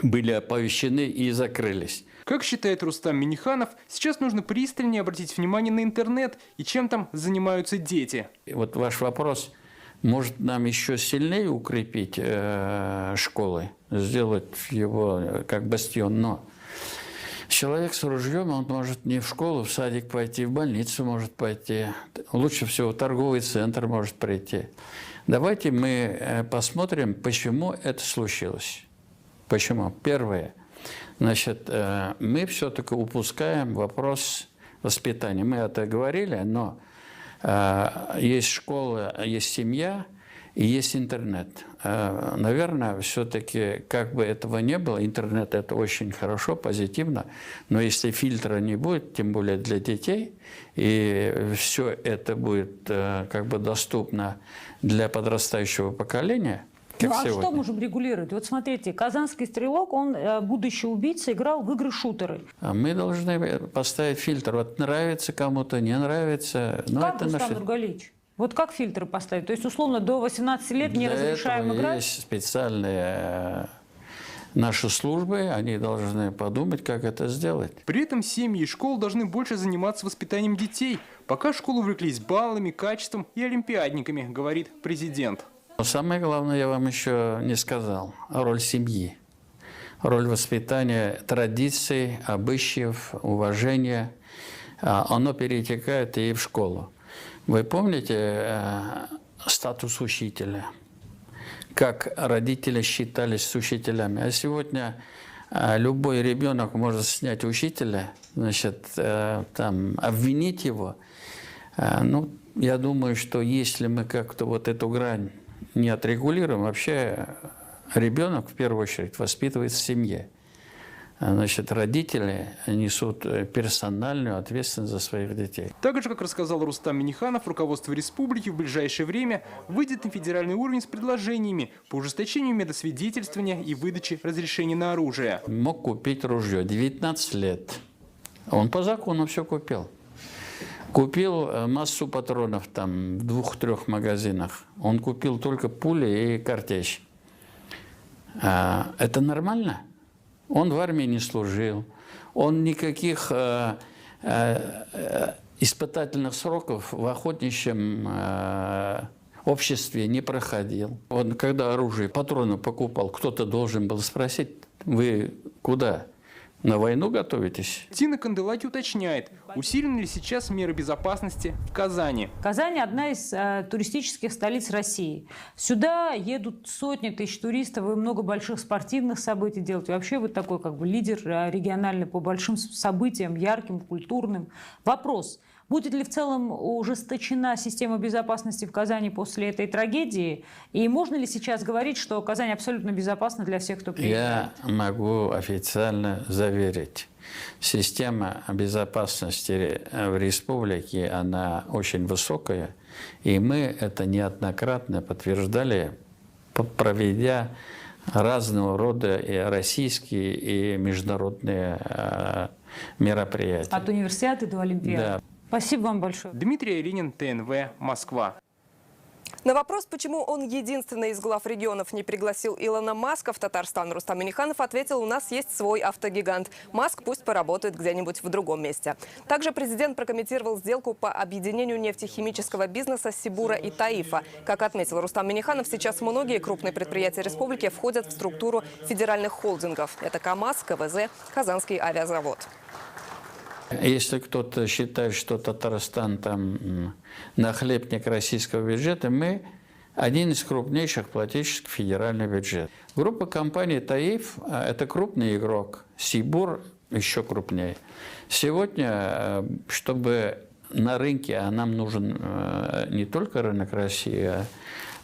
были оповещены и закрылись. Как считает Рустам Минниханов, сейчас нужно пристальнее обратить внимание на интернет и чем там занимаются дети. Вот ваш вопрос, может нам еще сильнее укрепить школы, сделать его как бастион, но человек с ружьем, он может не в школу, в садик пойти, в больницу может пойти, лучше всего в торговый центр может прийти. Давайте мы посмотрим, почему это случилось. Почему? Первое. Значит, мы все-таки упускаем вопрос воспитания. Мы это говорили, но есть школа, есть семья и есть интернет. Наверное, все-таки, как бы этого не было, интернет – это очень хорошо, позитивно, но если фильтра не будет, тем более для детей, и все это будет как бы доступно для подрастающего поколения, ну, а что можем регулировать? Вот смотрите, казанский стрелок, он, будущий убийца, играл в игры-шутеры. А мы должны поставить фильтр. Вот нравится кому-то, не нравится. Но как, это Рустам Нургалиевич? Вот как фильтры поставить? То есть, условно, до 18 лет не разрешаем играть? Есть специальные наши службы, они должны подумать, как это сделать. При этом семьи и школы должны больше заниматься воспитанием детей. Пока школы увлеклись баллами, качеством и олимпиадниками, говорит президент. Но самое главное, я вам еще не сказал, роль семьи. Роль воспитания традиций, обычаев, уважения. Оно перетекает и в школу. Вы помните статус учителя? Как родители считались с учителями. А сегодня любой ребенок может снять учителя, значит, там, обвинить его. Ну, я думаю, что если мы как-то вот эту грань не отрегулируем, вообще ребенок в первую очередь воспитывается в семье. Значит, родители несут персональную ответственность за своих детей. Так же, как рассказал Рустам Минниханов, руководство республики в ближайшее время выйдет на федеральный уровень с предложениями по ужесточению медосвидетельствования и выдачи разрешений на оружие. Мог купить ружье, 19 лет. Он по закону все купил. Купил массу патронов там в 2-3 магазинах. Он купил только пули и картечь. Это нормально? Он в армии не служил, он никаких испытательных сроков в охотничьем обществе не проходил. Он, когда оружие, патроны покупал, кто-то должен был спросить: вы куда? На войну готовитесь? Тина Канделаки уточняет, усилены ли сейчас меры безопасности в Казани. Казань – одна из туристических столиц России. Сюда едут сотни тысяч туристов и много больших спортивных событий делать. И вообще вы такой как бы лидер региональный по большим событиям, ярким, культурным. Вопрос. Будет ли в целом ужесточена система безопасности в Казани после этой трагедии? И можно ли сейчас говорить, что Казань абсолютно безопасна для всех, кто приезжает? Я могу официально заверить. Система безопасности в республике, она очень высокая. И мы это неоднократно подтверждали, проведя разного рода и российские, и международные мероприятия. От универсиады до Олимпиады. Да. Спасибо вам большое. Дмитрий Ленин, ТНВ, Москва. На вопрос, почему он единственный из глав регионов не пригласил Илона Маска в Татарстан, Рустам Минниханов ответил: у нас есть свой автогигант. Маск пусть поработает где-нибудь в другом месте. Также президент прокомментировал сделку по объединению нефтехимического бизнеса Сибура и Таифа. Как отметил Рустам Минниханов, сейчас многие крупные предприятия республики входят в структуру федеральных холдингов. Это КАМАЗ, КВЗ, Казанский авиазавод. Если кто-то считает, что Татарстан там нахлебник российского бюджета, мы один из крупнейших плательщиков федеральный бюджет. Группа компаний «Таиф» – это крупный игрок, «Сибур» еще крупнее. Сегодня, чтобы на рынке, а нам нужен не только рынок России, а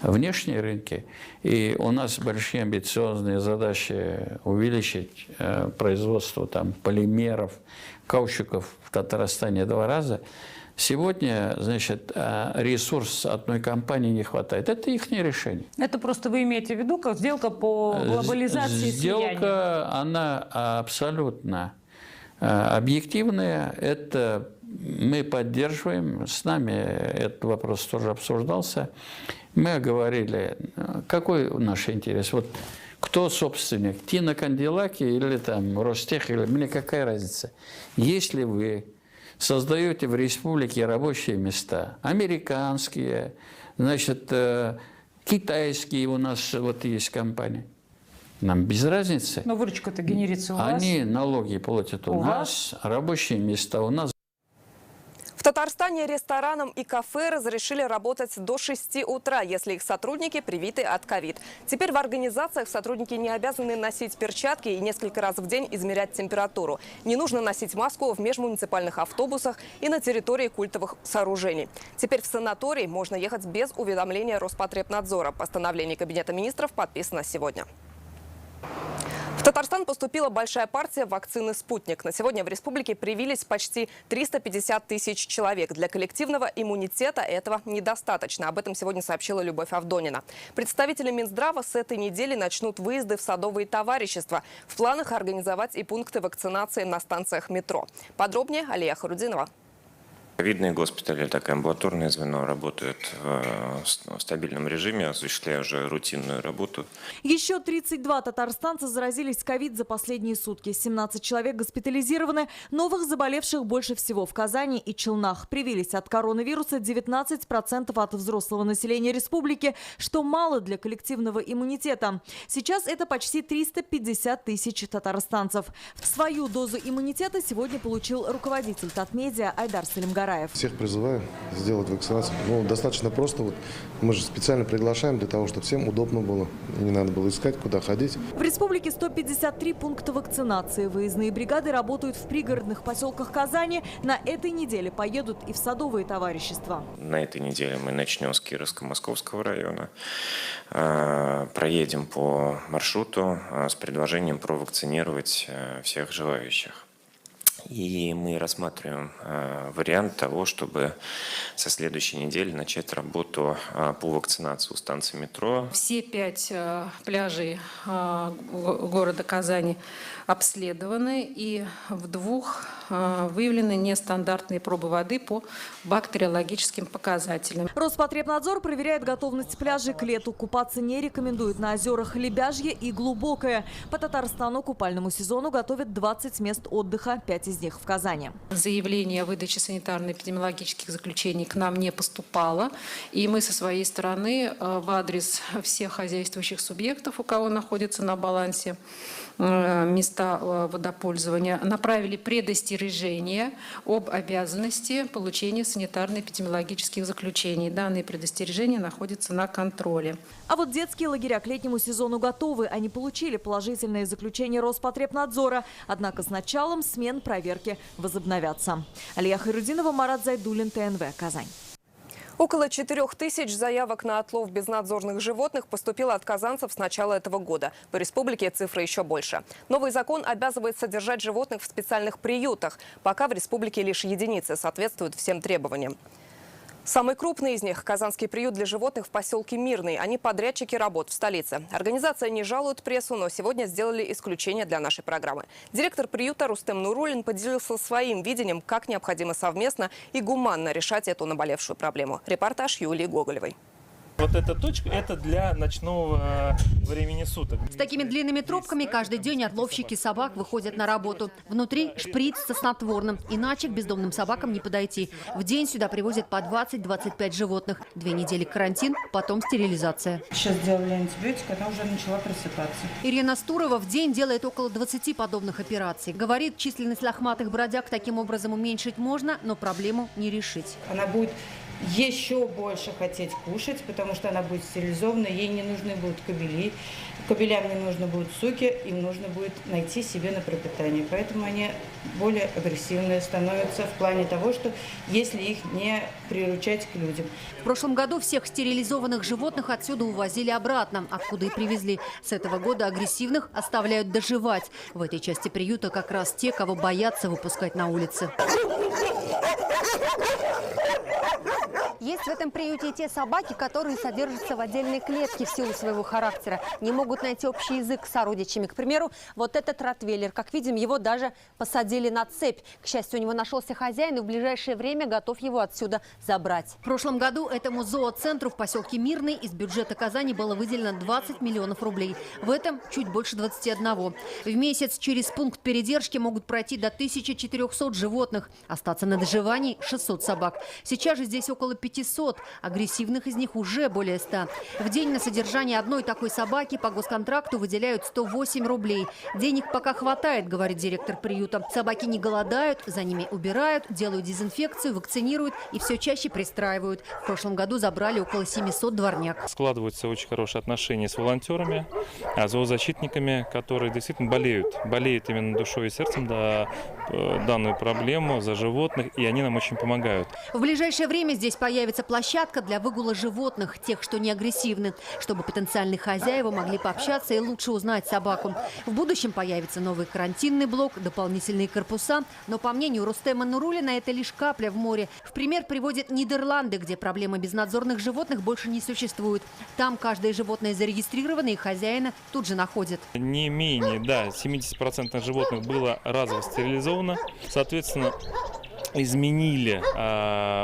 внешние рынки, и у нас большие амбициозные задачи увеличить производство там, полимеров, каучуков в Татарстане 2 раза. Сегодня, значит, ресурс одной компании не хватает. Это их решение. Это просто вы имеете в виду как сделка по глобализации Сделка, слияния? она абсолютно объективная. Это мы поддерживаем. С нами этот вопрос тоже обсуждался. Мы говорили, какой наш интерес. Вот кто собственник, Тина Канделаки или там Ростех, или мне какая разница? Если вы создаете в республике рабочие места, американские, значит, китайские у нас вот есть компании, нам без разницы. Но выручка-то генерится у вас. Они налоги платят у нас, рабочие места у нас. В Татарстане ресторанам и кафе разрешили работать до 6 утра, если их сотрудники привиты от ковид. Теперь в организациях сотрудники не обязаны носить перчатки и несколько раз в день измерять температуру. Не нужно носить маску в межмуниципальных автобусах и на территории культовых сооружений. Теперь в санаторий можно ехать без уведомления Роспотребнадзора. Постановление Кабинета министров подписано сегодня. В Татарстан поступила большая партия вакцины «Спутник». На сегодня в республике привились почти 350 тысяч человек. Для коллективного иммунитета этого недостаточно. Об этом сегодня сообщила Любовь Авдонина. Представители Минздрава с этой недели начнут выезды в садовые товарищества. В планах организовать и пункты вакцинации на станциях метро. Подробнее Алия Харудинова. Ковидные госпитали, так и амбулаторное звено работают в стабильном режиме, осуществляя уже рутинную работу. Еще 32 татарстанца заразились ковид за последние сутки. 17 человек госпитализированы. Новых заболевших больше всего в Казани и Челнах. Привились от коронавируса 19% от взрослого населения республики, что мало для коллективного иммунитета. Сейчас это почти 350 тысяч татарстанцев. Свою дозу иммунитета сегодня получил руководитель Татмедиа Айдар Салимгараев. Всех призываю сделать вакцинацию. Достаточно просто. Мы же специально приглашаем для того, чтобы всем удобно было. Не надо было искать, куда ходить. В республике 153 пункта вакцинации. Выездные бригады работают в пригородных поселках Казани. На этой неделе поедут и в садовые товарищества. На этой неделе мы начнем с Кировско-Московского района. Проедем по маршруту с предложением провакцинировать всех желающих. И мы рассматриваем вариант того, чтобы со следующей недели начать работу по вакцинации у станции метро. Все 5 пляжей города Казани обследованы, и в 2 выявлены нестандартные пробы воды по бактериологическим показателям. Роспотребнадзор проверяет готовность пляжей к лету. Купаться не рекомендует на озерах Лебяжье и Глубокое. По Татарстану купальному сезону готовят 20 мест отдыха, 5 из них в Казани. Заявление о выдаче санитарно-эпидемиологических заключений к нам не поступало. И мы со своей стороны в адрес всех хозяйствующих субъектов, у кого находится на балансе места водопользования, направили предостережение об обязанности получения санитарно-эпидемиологических заключений. Данные предостережения находятся на контроле. А вот детские лагеря к летнему сезону готовы. Они получили положительное заключение Роспотребнадзора. Однако с началом смен проверки возобновятся. Алия Хайрудинова, Марат Зайдуллин, ТНВ, Казань. Около 4000 заявок на отлов безнадзорных животных поступило от казанцев с начала этого года. По республике цифра еще больше. Новый закон обязывает содержать животных в специальных приютах. Пока в республике лишь единицы соответствуют всем требованиям. Самый крупный из них – казанский приют для животных в поселке Мирный. Они подрядчики работ в столице. Организация не жалует прессу, но сегодня сделали исключение для нашей программы. Директор приюта Рустем Нурулин поделился своим видением, как необходимо совместно и гуманно решать эту наболевшую проблему. Репортаж Юлии Гоголевой. Вот эта точка – это для ночного времени суток. С такими длинными трубками каждый день отловщики собак выходят на работу. Внутри шприц со снотворным. Иначе к бездомным собакам не подойти. В день сюда привозят по 20-25 животных. 2 недели карантин, потом стерилизация. Сейчас сделали антибиотик, она уже начала просыпаться. Ирина Стурова в день делает около 20 подобных операций. Говорит, численность лохматых бродяг таким образом уменьшить можно, но проблему не решить. Она будет еще больше хотеть кушать, потому что она будет стерилизована, ей не нужны будут кобели, кобелям не нужны будут суки, им нужно будет найти себе на пропитание. Поэтому они более агрессивные становятся в плане того, что если их не приручать к людям. В прошлом году всех стерилизованных животных отсюда увозили обратно, откуда и привезли. С этого года агрессивных оставляют доживать. В этой части приюта как раз те, кого боятся выпускать на улицы. Есть в этом приюте и те собаки, которые содержатся в отдельной клетке в силу своего характера. Не могут найти общий язык с сородичами. К примеру, вот этот ротвейлер. Как видим, его даже посадили на цепь. К счастью, у него нашелся хозяин, и в ближайшее время готов его отсюда забрать. В прошлом году этому зооцентру в поселке Мирный из бюджета Казани было выделено 20 миллионов рублей. В этом чуть больше 21. В месяц через пункт передержки могут пройти до 1400 животных. Остаться на доживании 600 собак. Сейчас же здесь около 500. Агрессивных из них уже более 100. В день на содержание одной такой собаки по госконтракту выделяют 108 рублей. Денег пока хватает, говорит директор приюта. Собаки не голодают, за ними убирают, делают дезинфекцию, вакцинируют и все чаще пристраивают. В прошлом году забрали около 700 дворняг. Складываются очень хорошие отношения с волонтерами, зоозащитниками, которые действительно болеют именно душой и сердцем за данную проблему, за животных, и они нам очень помогают. В ближайшее время здесь появится площадка для выгула животных, тех, что не агрессивны, чтобы потенциальные хозяева могли пообщаться и лучше узнать собаку. В будущем появится новый карантинный блок, дополнительные корпуса. Но, по мнению Рустема Нурулина, это лишь капля в море. В пример приводят Нидерланды, где проблемы безнадзорных животных больше не существует. Там каждое животное зарегистрировано, и хозяина тут же находят. Не менее 70% животных было разово стерилизовано. Соответственно, изменили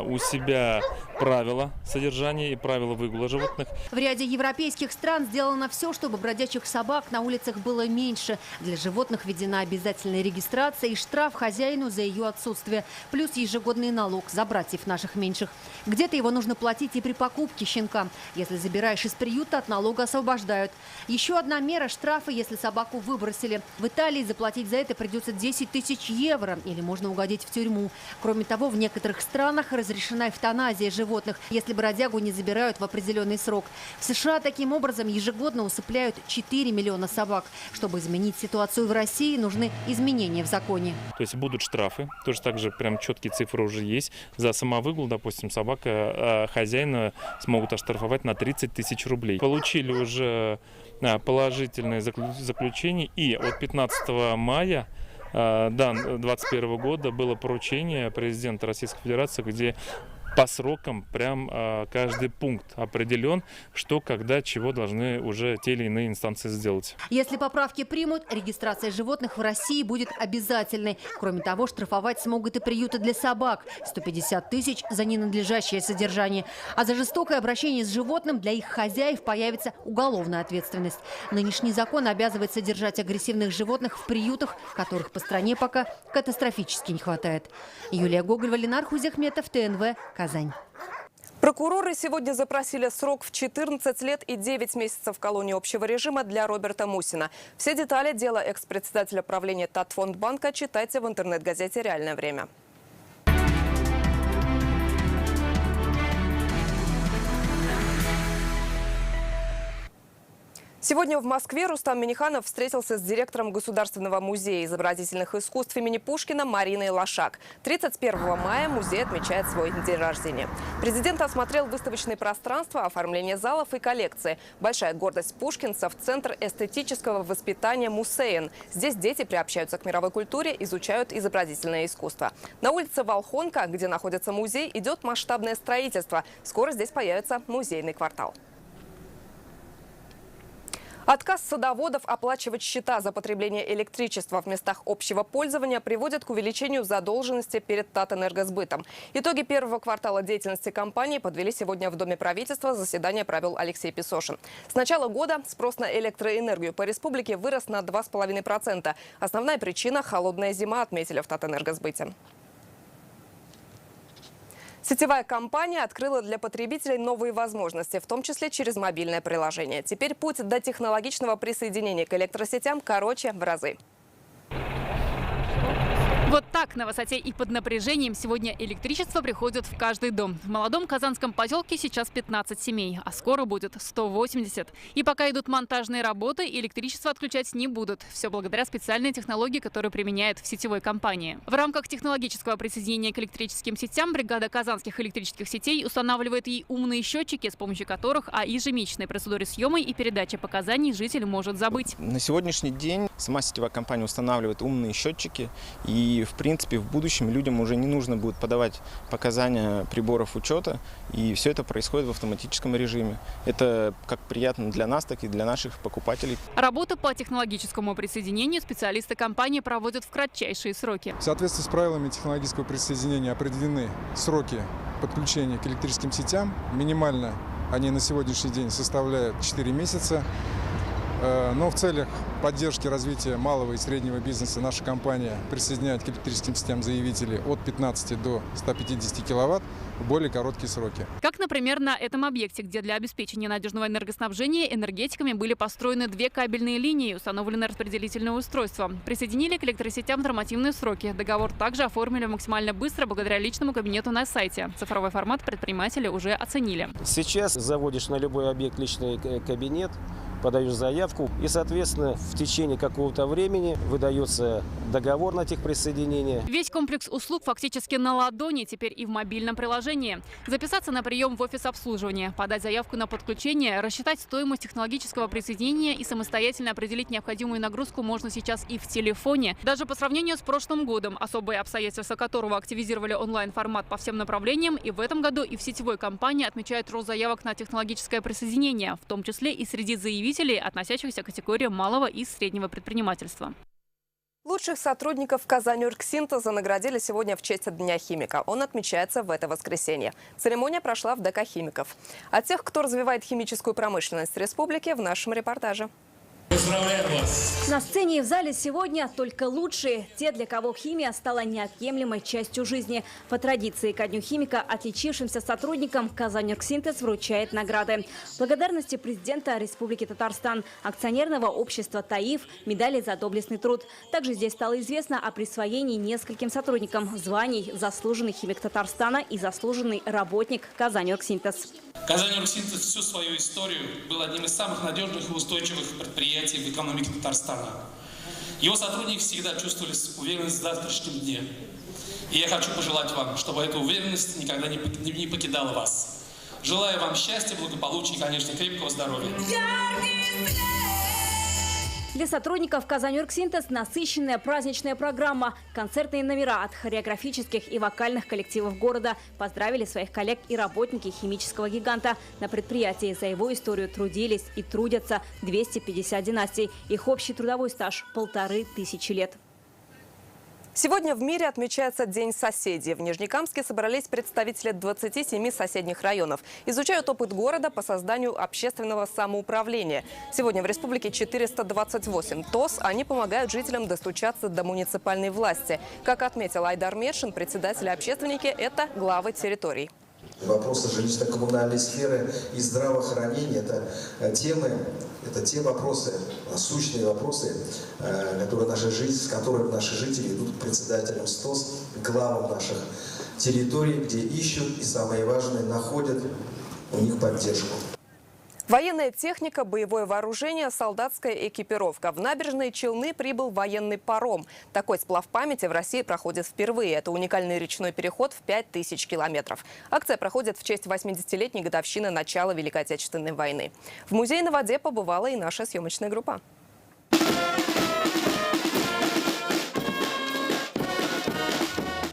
у себя правила содержания и правила выгула животных. В ряде европейских стран сделано все, чтобы бродячих собак на улицах было меньше. Для животных введена обязательная регистрация и штраф хозяину за ее отсутствие. Плюс ежегодный налог за братьев наших меньших. Где-то его нужно платить и при покупке щенка. Если забираешь из приюта, от налога освобождают. Еще одна мера – штрафы, если собаку выбросили. В Италии заплатить за это придется 10 тысяч евро или можно угодить в тюрьму. Кроме того, в некоторых странах разрешена эвтаназия животных, если бродягу не забирают в определенный срок. В США таким образом ежегодно усыпляют 4 миллиона собак. Чтобы изменить ситуацию в России, нужны изменения в законе. То есть будут штрафы, тоже также прям четкие цифры уже есть. За самовыгул, допустим, собака хозяина смогут оштрафовать на 30 тысяч рублей. Получили уже положительное заключение, и от 15 мая 2021 года было поручение президента Российской Федерации, где по срокам прям каждый пункт определен, что, когда, чего должны уже те или иные инстанции сделать. Если поправки примут, регистрация животных в России будет обязательной. Кроме того, штрафовать смогут и приюты для собак. 150 тысяч за ненадлежащее содержание. А за жестокое обращение с животным для их хозяев появится уголовная ответственность. Нынешний закон обязывает содержать агрессивных животных в приютах, которых по стране пока катастрофически не хватает. Юлия Гоголь, Валинар Хузехметов, ТНВ, Казань. Прокуроры сегодня запросили срок в 14 лет и 9 месяцев в колонии общего режима для Роберта Мусина. Все детали дела экс-председателя правления Татфондбанка читайте в интернет-газете «Реальное время». Сегодня в Москве Рустам Минниханов встретился с директором Государственного музея изобразительных искусств имени Пушкина Мариной Лошак. 31 мая музей отмечает свой день рождения. Президент осмотрел выставочные пространства, оформление залов и коллекции. Большая гордость пушкинцев – Центр эстетического воспитания «Мусейн». Здесь дети приобщаются к мировой культуре, изучают изобразительное искусство. На улице Волхонка, где находится музей, идет масштабное строительство. Скоро здесь появится музейный квартал. Отказ садоводов оплачивать счета за потребление электричества в местах общего пользования приводит к увеличению задолженности перед Татэнергосбытом. Итоги первого квартала деятельности компании подвели сегодня в Доме правительства. Заседание провел Алексей Песошин. С начала года спрос на электроэнергию по республике вырос на 2,5%. Основная причина – холодная зима, отметили в Татэнергосбыте. Сетевая компания открыла для потребителей новые возможности, в том числе через мобильное приложение. Теперь путь до технологичного присоединения к электросетям короче в разы. Вот так, на высоте и под напряжением, сегодня электричество приходит в каждый дом. В молодом казанском поселке сейчас 15 семей, а скоро будет 180. И пока идут монтажные работы, электричество отключать не будут. Все благодаря специальной технологии, которую применяют в сетевой компании. В рамках технологического присоединения к электрическим сетям бригада казанских электрических сетей устанавливает и умные счетчики, с помощью которых о ежемесячной процедуре съема и передачи показаний житель может забыть. На сегодняшний день сама сетевая компания устанавливает умные счетчики, и в принципе в будущем людям уже не нужно будет подавать показания приборов учета, и все это происходит в автоматическом режиме. Это как приятно для нас, так и для наших покупателей. Работу по технологическому присоединению специалисты компании проводят в кратчайшие сроки. В соответствии с правилами технологического присоединения определены сроки подключения к электрическим сетям. Минимально они на сегодняшний день составляют 4 месяца. Но в целях поддержки развития малого и среднего бизнеса наша компания присоединяет к электрическим сетям заявителей от 15 до 150 киловатт в более короткие сроки. Как, например, на этом объекте, где для обеспечения надежного энергоснабжения энергетиками были построены 2 кабельные линии, установлены распределительное устройство. Присоединили к электросетям в нормативные сроки. Договор также оформили максимально быстро благодаря личному кабинету на сайте. Цифровой формат предприниматели уже оценили. Сейчас заводишь на любой объект личный кабинет, подаешь заявку, и, соответственно, в течение какого-то времени выдается договор на техприсоединение. Весь комплекс услуг фактически на ладони, теперь и в мобильном приложении. Записаться на прием в офис обслуживания, подать заявку на подключение, рассчитать стоимость технологического присоединения и самостоятельно определить необходимую нагрузку можно сейчас и в телефоне. Даже по сравнению с прошлым годом, особые обстоятельства которого активизировали онлайн-формат по всем направлениям, и в этом году и в сетевой компании отмечают рост заявок на технологическое присоединение, в том числе и среди заявителей, относящихся к категориям малого и среднего предпринимательства. Лучших сотрудников Казаньоргсинтеза наградили сегодня в честь Дня химика. Он отмечается в это воскресенье. Церемония прошла в ДК химиков. О тех, кто развивает химическую промышленность республики, в нашем репортаже. Поздравляю вас! На сцене и в зале сегодня только лучшие. Те, для кого химия стала неотъемлемой частью жизни. По традиции ко Дню химика отличившимся сотрудникам Казаньоргсинтез вручает награды. Благодарности президента Республики Татарстан, акционерного общества «Таиф», медали за доблестный труд. Также здесь стало известно о присвоении нескольким сотрудникам званий «Заслуженный химик Татарстана» и «Заслуженный работник Казаньоргсинтез». Казаньоргсинтез всю свою историю был одним из самых надежных и устойчивых предприятий в экономике Татарстана. Его сотрудники всегда чувствовали уверенность в завтрашнем дне. И я хочу пожелать вам, чтобы эта уверенность никогда не покидала вас. Желаю вам счастья, благополучия и, конечно, крепкого здоровья. Для сотрудников «Казань-Оргсинтез» насыщенная праздничная программа. Концертные номера от хореографических и вокальных коллективов города поздравили своих коллег и работники химического гиганта. На предприятии за его историю трудились и трудятся 250 династий. Их общий трудовой стаж – 1500 лет. Сегодня в мире отмечается День соседей. В Нижнекамске собрались представители 27 соседних районов. Изучают опыт города по созданию общественного самоуправления. Сегодня в республике 428 ТОС. Они помогают жителям достучаться до муниципальной власти. Как отметил Айдар Медшин, председатель общественники – это главы территорий. Вопросы жилищно-коммунальной сферы и здравоохранения – это те вопросы, насущные вопросы, с которыми наши жители идут к председателям СТОС, к главам наших территорий, где ищут и, самое важное, находят у них поддержку. Военная техника, боевое вооружение, солдатская экипировка. В набережные Челны прибыл военный паром. Такой сплав памяти в России проходит впервые. Это уникальный речной переход в 5000 километров. Акция проходит в честь 80-летней годовщины начала Великой Отечественной войны. В музее на воде побывала и наша съемочная группа.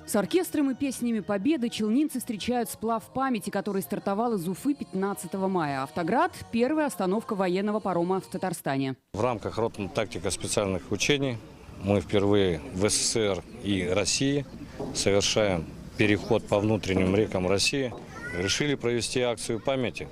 С оркестром и песнями победы челнинцы встречают сплав памяти, который стартовал из Уфы 15 мая. Автоград – первая остановка военного парома в Татарстане. В рамках ротно-тактика специальных учений мы впервые в СССР и России совершаем переход по внутренним рекам России. Решили провести акцию памяти,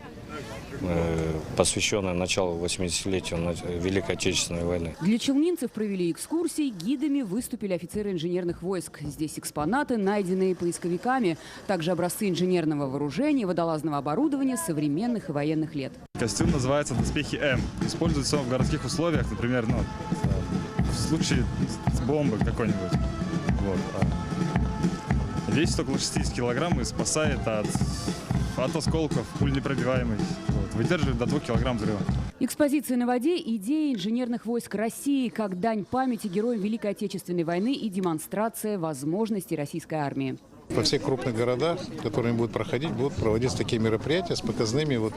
посвященная началу 80-летию Великой Отечественной войны. Для челнинцев провели экскурсии, гидами выступили офицеры инженерных войск. Здесь экспонаты, найденные поисковиками, также образцы инженерного вооружения, водолазного оборудования современных и военных лет. Костюм называется «Доспехи М». Используется он в городских условиях, например, в случае бомбы какой-нибудь. Весит около 60 килограмм и спасает от осколков, пуленепробиваемый. Выдерживает до 2 килограмм взрыва. Экспозиция на воде – идеи инженерных войск России как дань памяти героям Великой Отечественной войны и демонстрация возможностей российской армии. Во всех крупных городах, которые будут проходить, будут проводиться такие мероприятия с показными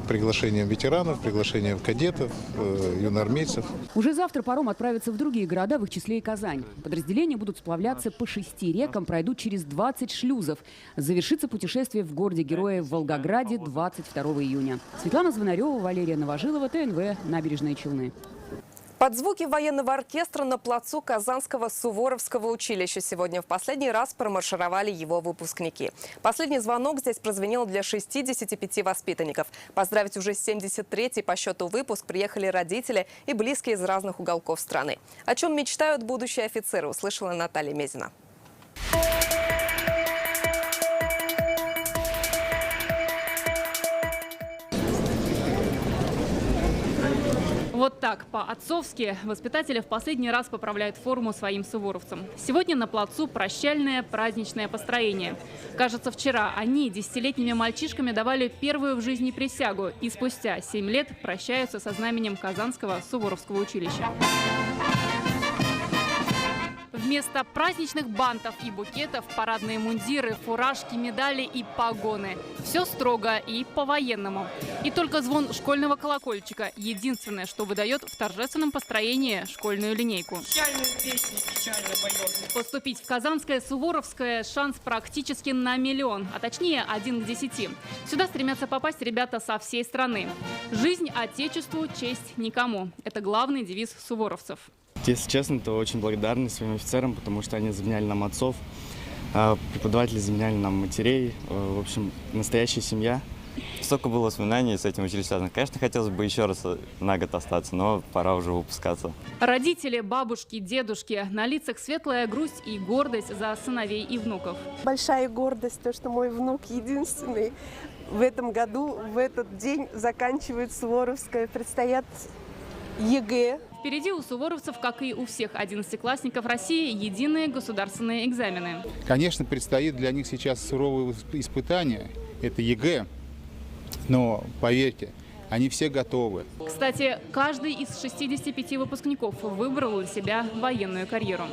приглашением ветеранов, приглашением кадетов, юноармейцев. Уже завтра паром отправится в другие города, в их числе и Казань. Подразделения будут сплавляться по 6 рекам, пройдут через 20 шлюзов. Завершится путешествие в городе-герое в Волгограде 22 июня. Светлана Звонарева, Валерия Новожилова, ТНВ, Набережные Челны. Под звуки военного оркестра на плацу Казанского Суворовского училища сегодня в последний раз промаршировали его выпускники. Последний звонок здесь прозвенел для 65 воспитанников. Поздравить уже 73-й по счету выпуск приехали родители и близкие из разных уголков страны. О чем мечтают будущие офицеры, услышала Наталья Мезина. Вот так, по-отцовски, воспитатели в последний раз поправляют форму своим суворовцам. Сегодня на плацу прощальное праздничное построение. Кажется, вчера они 10-летними мальчишками давали первую в жизни присягу и спустя 7 лет прощаются со знаменем Казанского Суворовского училища. Вместо праздничных бантов и букетов – парадные мундиры, фуражки, медали и погоны. Все строго и по-военному. И только звон школьного колокольчика – единственное, что выдает в торжественном построении школьную линейку. Печальную песню печально поет. Поступить в Казанское Суворовское – шанс практически на 1 миллион, а точнее 1 к 10. Сюда стремятся попасть ребята со всей страны. Жизнь Отечеству, честь никому – это главный девиз суворовцев. Если честно, то очень благодарны своим офицерам, потому что они заменяли нам отцов, преподаватели заменяли нам матерей. В общем, настоящая семья. Столько было воспоминаний с этим училищем. Конечно, хотелось бы еще раз на год остаться, но пора уже выпускаться. Родители, бабушки, дедушки. На лицах светлая грусть и гордость за сыновей и внуков. Большая гордость, то, что мой внук единственный в этом году, в этот день заканчивает Суворовское. Предстоят ЕГЭ. Впереди у суворовцев, как и у всех 11-классников России, единые государственные экзамены. Конечно, предстоит для них сейчас суровые испытания. Это ЕГЭ. Но, поверьте, они все готовы. Кстати, каждый из 65 выпускников выбрал для себя военную карьеру.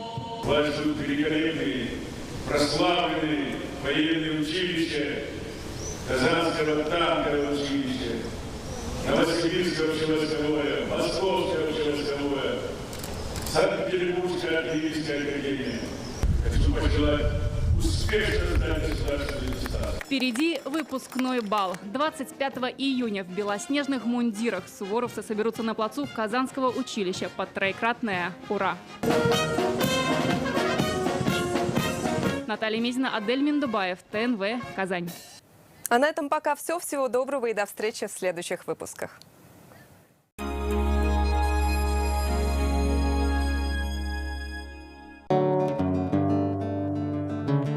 Вас ждут великолепные, прославленные военные училища Казанского танкового училища, Новосибирского общевойскового, Московского Киевская академия. Хочу пожелать успешно сдать государственный аттестат. Впереди выпускной бал. 25 июня в белоснежных мундирах суворовцы соберутся на плацу Казанского училища под троекратное «Ура!». Наталья Мизина, Адель Миндубаев, ТНВ, Казань. А на этом пока все. Всего доброго и до встречи в следующих выпусках.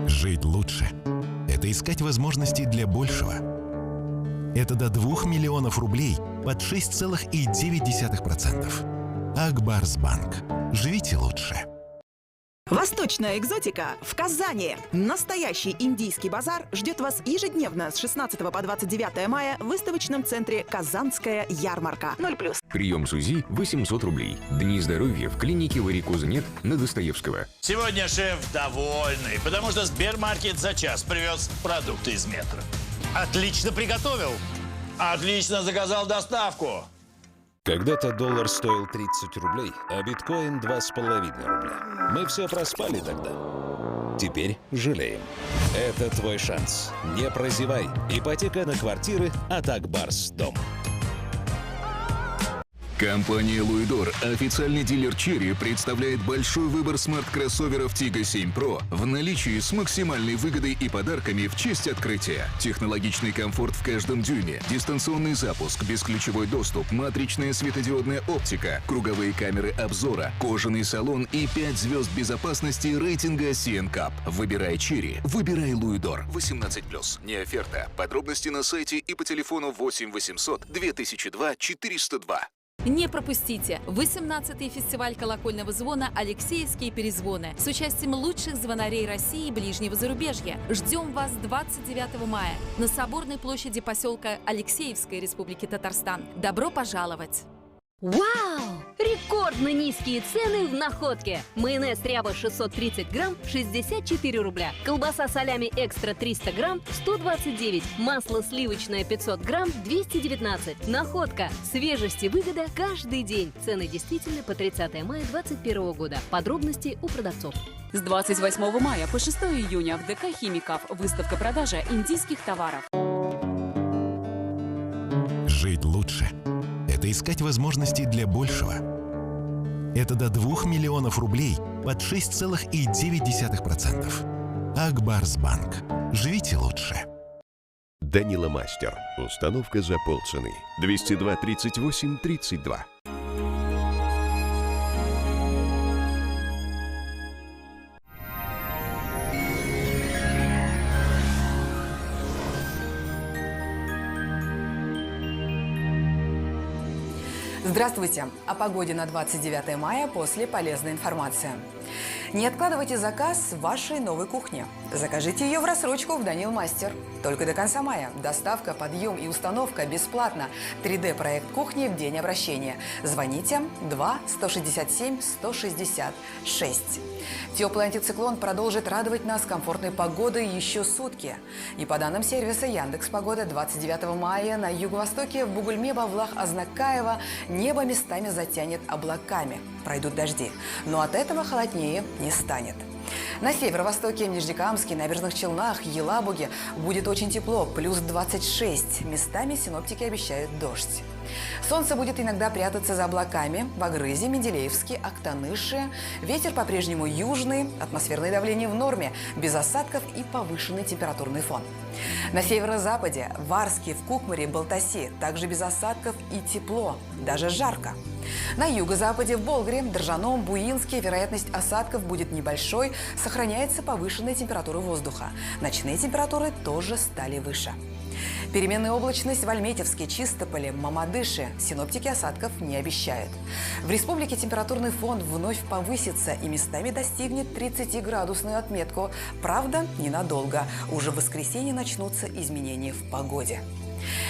Жить лучше – это искать возможности для большего. Это до 2 миллионов рублей под 6,9%. Акбарсбанк. Живите лучше. Восточная экзотика в Казани. Настоящий индийский базар ждет вас ежедневно с 16 по 29 мая в выставочном центре «Казанская ярмарка». 0+. Прием СУЗИ 800 рублей. Дни здоровья в клинике «Варикоза нет» на Достоевского. Сегодня шеф довольный, потому что Сбермаркет за час привез продукты из метро. Отлично приготовил. Отлично заказал доставку. Когда-то доллар стоил 30 рублей, а биткоин 2,5 рубля. Мы все проспали тогда. Теперь жалеем. Это твой шанс. Не прозевай. Ипотека на квартиры от Акбарс-Дом. Компания «Луидор», официальный дилер Chery, представляет большой выбор смарт-кроссоверов Tiggo 7 Pro в наличии с максимальной выгодой и подарками в честь открытия. Технологичный комфорт в каждом дюйме, дистанционный запуск, бесключевой доступ, матричная светодиодная оптика, круговые камеры обзора, кожаный салон и 5 звезд безопасности рейтинга CNCAP. Выбирай Chery, выбирай «Луидор». 18+. Не оферта. Подробности на сайте и по телефону 8 800 2002 402. Не пропустите 18-й фестиваль колокольного звона «Алексеевские перезвоны» с участием лучших звонарей России и ближнего зарубежья. Ждем вас 29 мая на Соборной площади поселка Алексеевской Республики Татарстан. Добро пожаловать! Вау! Рекордно низкие цены в Находке. Майонез Ряба 630 грамм – 64 рубля. Колбаса салями экстра 300 грамм – 129. Масло сливочное 500 грамм – 219. Находка. Свежесть и выгода каждый день. Цены действительно по 30 мая 2021 года. Подробности у продавцов. С 28 мая по 6 июня в ДК «Химиков» выставка-продажа индийских товаров. Жить лучше – это искать возможности для большего. Это до 2 миллионов рублей под 6,9%. Акбарсбанк. Живите лучше. Данила Мастер. Установка за полцены. 202 38 32. Здравствуйте! О погоде на 29 мая после полезной информации. Не откладывайте заказ в вашей новой кухне. Закажите ее в рассрочку в Данил Мастер. Только до конца мая. Доставка, подъем и установка бесплатно. 3D-проект кухни в день обращения. Звоните 2 167 166. Теплый антициклон продолжит радовать нас комфортной погодой еще сутки. И по данным сервиса Яндекс.Погода, 29 мая на юго-востоке в Бугульме, Бавлах, Азнакаево небо местами затянет облаками. Пройдут дожди. Но от этого холоднее не станет. На северо-востоке, в Нижнекамске, Набережных Челнах, Елабуге будет очень тепло, плюс 26. Местами синоптики обещают дождь. Солнце будет иногда прятаться за облаками. В Агрызе, Менделеевске, Актаныше. Ветер по-прежнему южный, атмосферное давление в норме, без осадков и повышенный температурный фон. На северо-западе, в Арске, в Кукмаре, Балтаси также без осадков и тепло, даже жарко. На юго-западе, в Болгре, Држаном, Буинске вероятность осадков будет небольшой, сохраняется повышенная температура воздуха. Ночные температуры тоже стали выше. Переменная облачность в Альметьевске, Чистополе, Мамадыше. Синоптики осадков не обещают. В республике температурный фон вновь повысится и местами достигнет 30-градусную отметку. Правда, ненадолго. Уже в воскресенье начнутся изменения в погоде.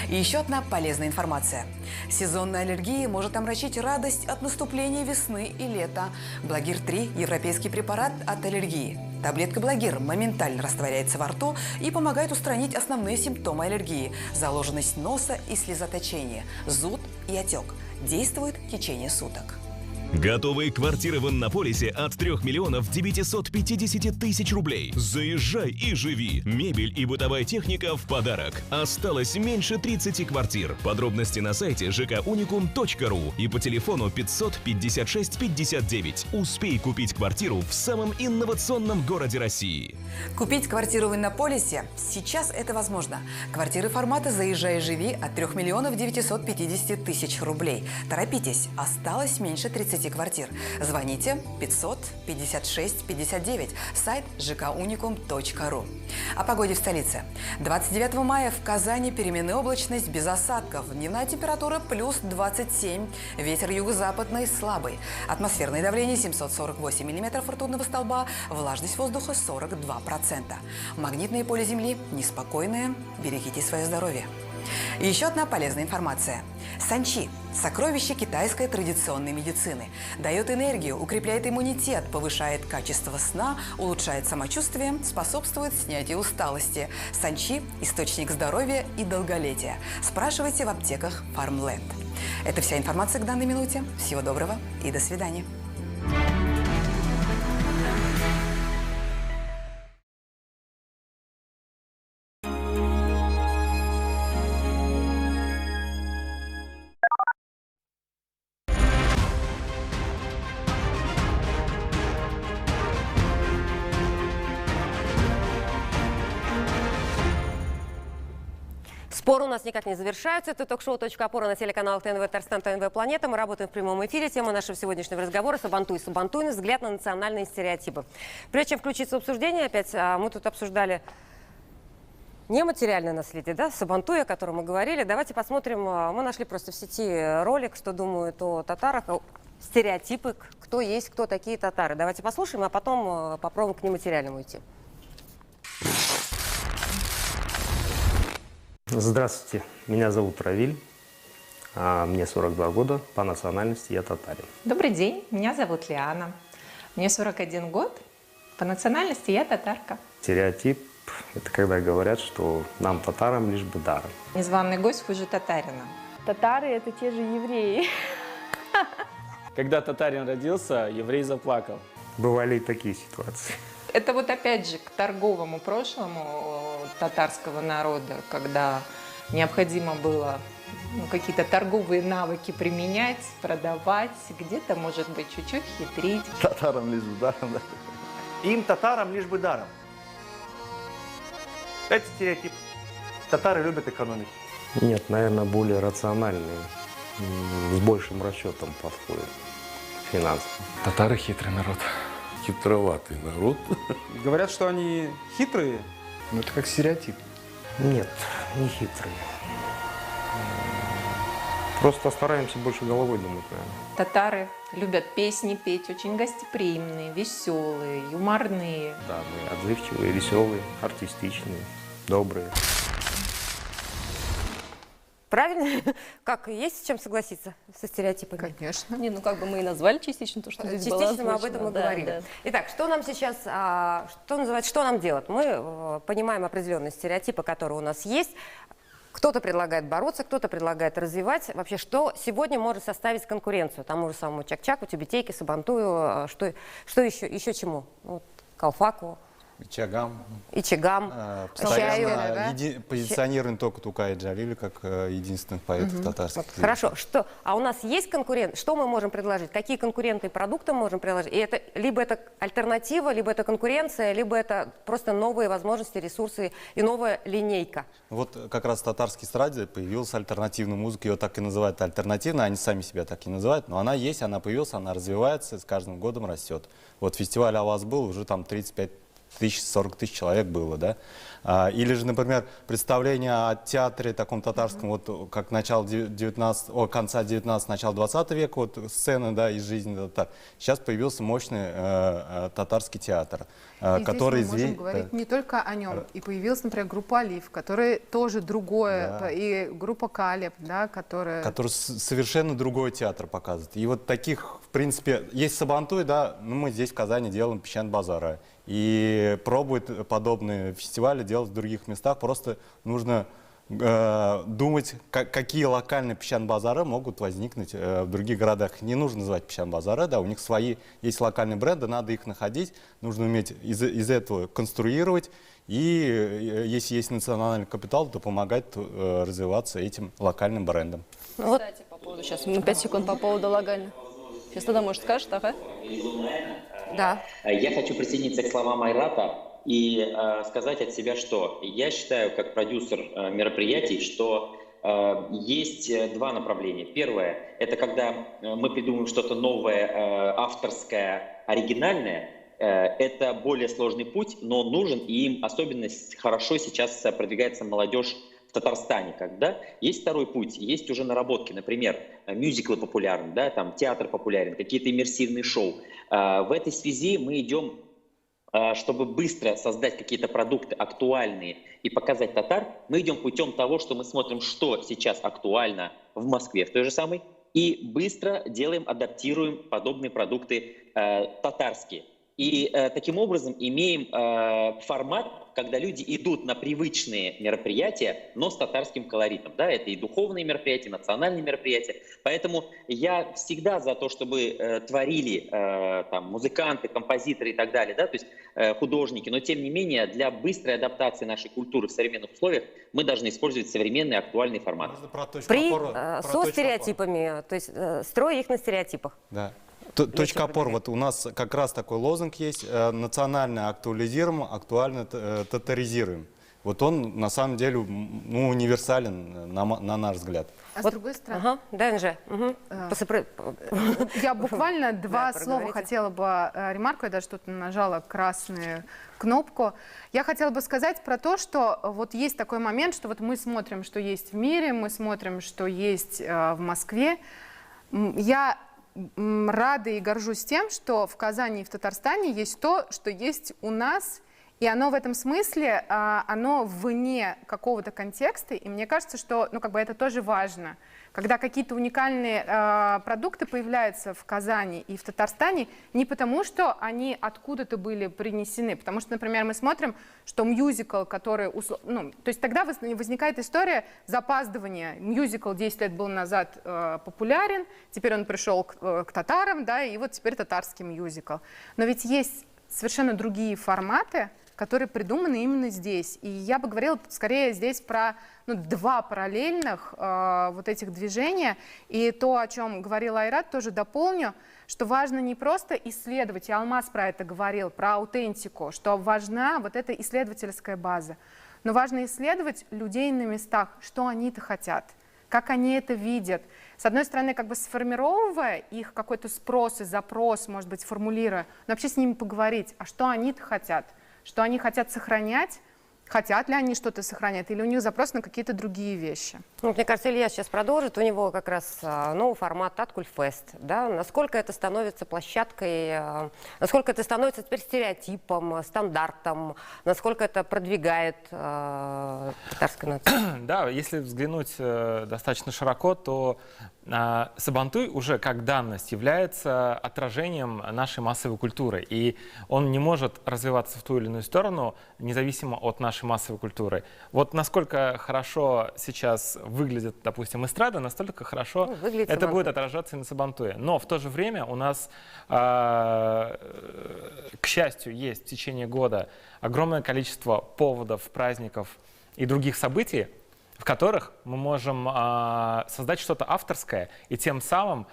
И еще одна полезная информация. Сезонная аллергия может омрачить радость от наступления весны и лета. Благир-3 – европейский препарат от аллергии. Таблетка Благир моментально растворяется во рту и помогает устранить основные симптомы аллергии – заложенность носа и слезоточение, зуд и отек. Действует в течение суток. Готовые квартиры в Иннополисе от 3 миллионов 950 тысяч рублей. Заезжай и живи. Мебель и бытовая техника в подарок. Осталось меньше 30 квартир. Подробности на сайте jkunicum.ru и по телефону 556 59. Успей купить квартиру в самом инновационном городе России. Купить квартиру в Иннополисе? Сейчас это возможно. Квартиры формата «Заезжай и живи» от 3 миллионов 950 тысяч рублей. Торопитесь, осталось меньше 30 квартир. Звоните 500 56 59, сайт jkunicum.ru. О погоде в столице. 29 мая в Казани переменная облачность без осадков. Дневная температура плюс 27. Ветер юго-западный слабый. Атмосферное давление 748 миллиметров ртутного столба. Влажность воздуха 42%. Магнитное поле Земли неспокойное. Берегите свое здоровье. И еще одна полезная информация. Санчи – сокровище китайской традиционной медицины. Дает энергию, укрепляет иммунитет, повышает качество сна, улучшает самочувствие, способствует снятию усталости. Санчи – источник здоровья и долголетия. Спрашивайте в аптеках Farmland. Это вся информация к данной минуте. Всего доброго и до свидания. Споры у нас никак не завершаются. Это ток-шоу «Точка опоры» на телеканалах ТНВ Татарстан, ТНВ Планета. Мы работаем в прямом эфире. Тема нашего сегодняшнего разговора «Сабантуй, Сабантуйный. Взгляд на национальные стереотипы». Прежде чем включиться в обсуждение, опять мы тут обсуждали нематериальное наследие, да, Сабантуй, о котором мы говорили. Давайте посмотрим. Мы нашли просто в сети ролик, что думают о татарах, стереотипы, кто есть, кто такие татары. Давайте послушаем, а потом попробуем к нематериальному идти. Здравствуйте, меня зовут Равиль, мне 42 года, по национальности я татарин. Добрый день, меня зовут Лиана, мне 41 год, по национальности я татарка. Стереотип – это когда говорят, что нам, татарам, лишь бы даром. Незваный гость хуже татарина. Татары – это те же евреи. Когда татарин родился, еврей заплакал. Бывали и такие ситуации. Это вот опять же к торговому прошлому татарского народа, когда необходимо было какие-то торговые навыки применять, продавать, где-то, может быть, чуть-чуть хитрить. Татарам лишь бы даром, да? Им, татарам, лишь бы даром. Это стереотип. Татары любят экономить. Нет, наверное, более рациональные, с большим расчетом подходят финансово. Татары хитрый народ. Хитроватый народ. Говорят, что они хитрые. Ну, это как стереотип. Нет, не хитрые. Просто стараемся больше головой думать, наверное. Татары любят песни петь, очень гостеприимные, веселые, юморные. Да, мы отзывчивые, веселые, артистичные, добрые. Правильно? Как, есть с чем согласиться со стереотипами? Конечно. Не, ну как бы мы и назвали частично то, что здесь было частично мы об этом и говорили. Да. Итак, что нам сейчас, что называется, что нам делать? Мы понимаем определенные стереотипы, которые у нас есть. Кто-то предлагает бороться, кто-то предлагает развивать. Вообще, что сегодня может составить конкуренцию тому же самому Чак-Чаку, Тюбетейке, Сабантую, что еще чему? Вот, Калфаку. Ичагам. Ичагам. Постоянно позиционируем только Тукая Джалиля как единственных поэтов татарских. Хорошо. А у нас есть конкурент? Что мы можем предложить? Какие конкурентные продукты мы можем предложить? И это либо это альтернатива, либо это конкуренция, либо это просто новые возможности, ресурсы и новая линейка. Вот как раз в татарской эстраде появилась альтернативная музыка. Ее так и называют альтернативной. Они сами себя так и называют. Но она есть, она появилась, она развивается, с каждым годом растет. Вот фестиваль «Аваз» был, уже там 35 тысяч, 40 тысяч человек было, да. Или же, например, представление о театре таком татарском, вот как конца 19, начало 20 века, вот сцена, да, из жизни татар. Сейчас появился мощный татарский театр, который здесь мы можем говорить не только о нем. И появилась, например, группа «Олив», которая тоже другое, да. И группа «Калеб», да, которая совершенно другой театр показывает. И вот таких, в принципе, есть Сабантуй, да, ну, мы здесь в Казани делаем «Песчан-базара». И пробуют подобные фестивали делать в других местах. Просто нужно думать, какие локальные песчаные базары могут возникнуть в других городах. Не нужно называть песчаные базары, да, у них свои есть локальные бренды, надо их находить, нужно уметь из этого конструировать. И если есть национальный капитал, то помогать развиваться этим локальным брендам. Кстати, по поводу, сейчас 5 секунд по поводу локальных. Сейчас тогда, может, скажешь, ага? Да. Я хочу присоединиться к словам Айрата и сказать от себя, что я считаю, как продюсер мероприятий, что есть два направления. Первое – это когда мы придумываем что-то новое, авторское, оригинальное. Это более сложный путь, но он нужен, и им особенно хорошо сейчас продвигается молодежь в Татарстане. Когда есть второй путь, есть уже наработки, например, мюзиклы популярны, да, там театр популярен, какие-то иммерсивные шоу. В этой связи мы идем, чтобы быстро создать какие-то продукты актуальные и показать татар, мы идем путем того, что мы смотрим, что сейчас актуально в Москве, в той же самой, и быстро делаем, адаптируем подобные продукты татарские. И таким образом имеем формат, когда люди идут на привычные мероприятия, но с татарским колоритом. Да, это и духовные мероприятия, и национальные мероприятия. Поэтому я всегда за то, чтобы творили там, музыканты, композиторы и так далее, да, то есть художники. Но тем не менее, для быстрой адаптации нашей культуры в современных условиях мы должны использовать современные актуальные форматы. Со стереотипами, то есть строя их на стереотипах. Да. Точка опор. Вот у нас как раз такой лозунг есть. Национально актуализируем, актуально татаризируем. Вот он на самом деле универсален, на наш взгляд. А с другой стороны... Ага, да, Анжи. Я буквально два слова хотела бы ремарку, я даже тут нажала красную кнопку. Я хотела бы сказать про то, что вот есть такой момент, что вот мы смотрим, что есть в мире, мы смотрим, что есть в Москве. Я рада и горжусь тем, что в Казани и в Татарстане есть то, что есть у нас, и оно в этом смысле, оно вне какого-то контекста, и мне кажется, что это тоже важно. Когда какие-то уникальные продукты появляются в Казани и в Татарстане, не потому, что они откуда-то были принесены, потому что, например, мы смотрим, что мюзикл, который... то есть тогда возникает история запаздывания. Мюзикл 10 лет был назад популярен, теперь он пришел к татарам, да, и вот теперь татарский мюзикл. Но ведь есть совершенно другие форматы, которые придуманы именно здесь. И я бы говорила скорее здесь про два параллельных вот этих движения. И то, о чем говорил Айрат, тоже дополню, что важно не просто исследовать, и Алмаз про это говорил, про аутентику, что важна вот эта исследовательская база. Но важно исследовать людей на местах, что они-то хотят, как они это видят. С одной стороны, сформировывая их какой-то спрос и запрос, может быть, формулируя, но вообще с ними поговорить, а что они-то хотят. Что они хотят сохранять, хотят ли они что-то сохранять, или у них запрос на какие-то другие вещи. Мне кажется, Илья сейчас продолжит. У него как раз новый формат Таткульфест. Да? Насколько это становится площадкой, насколько это становится теперь стереотипом, стандартом, насколько это продвигает татарскую нацию? Да, если взглянуть достаточно широко, то Сабантуй уже как данность является отражением нашей массовой культуры, и он не может развиваться в ту или иную сторону, независимо от нашей массовой культуры. Вот насколько хорошо сейчас выглядит, допустим, эстрада, настолько хорошо это будет отражаться и на Сабантуе. Но в то же время у нас, к счастью, есть в течение года огромное количество поводов, праздников и других событий, в которых мы можем создать что-то авторское и тем самым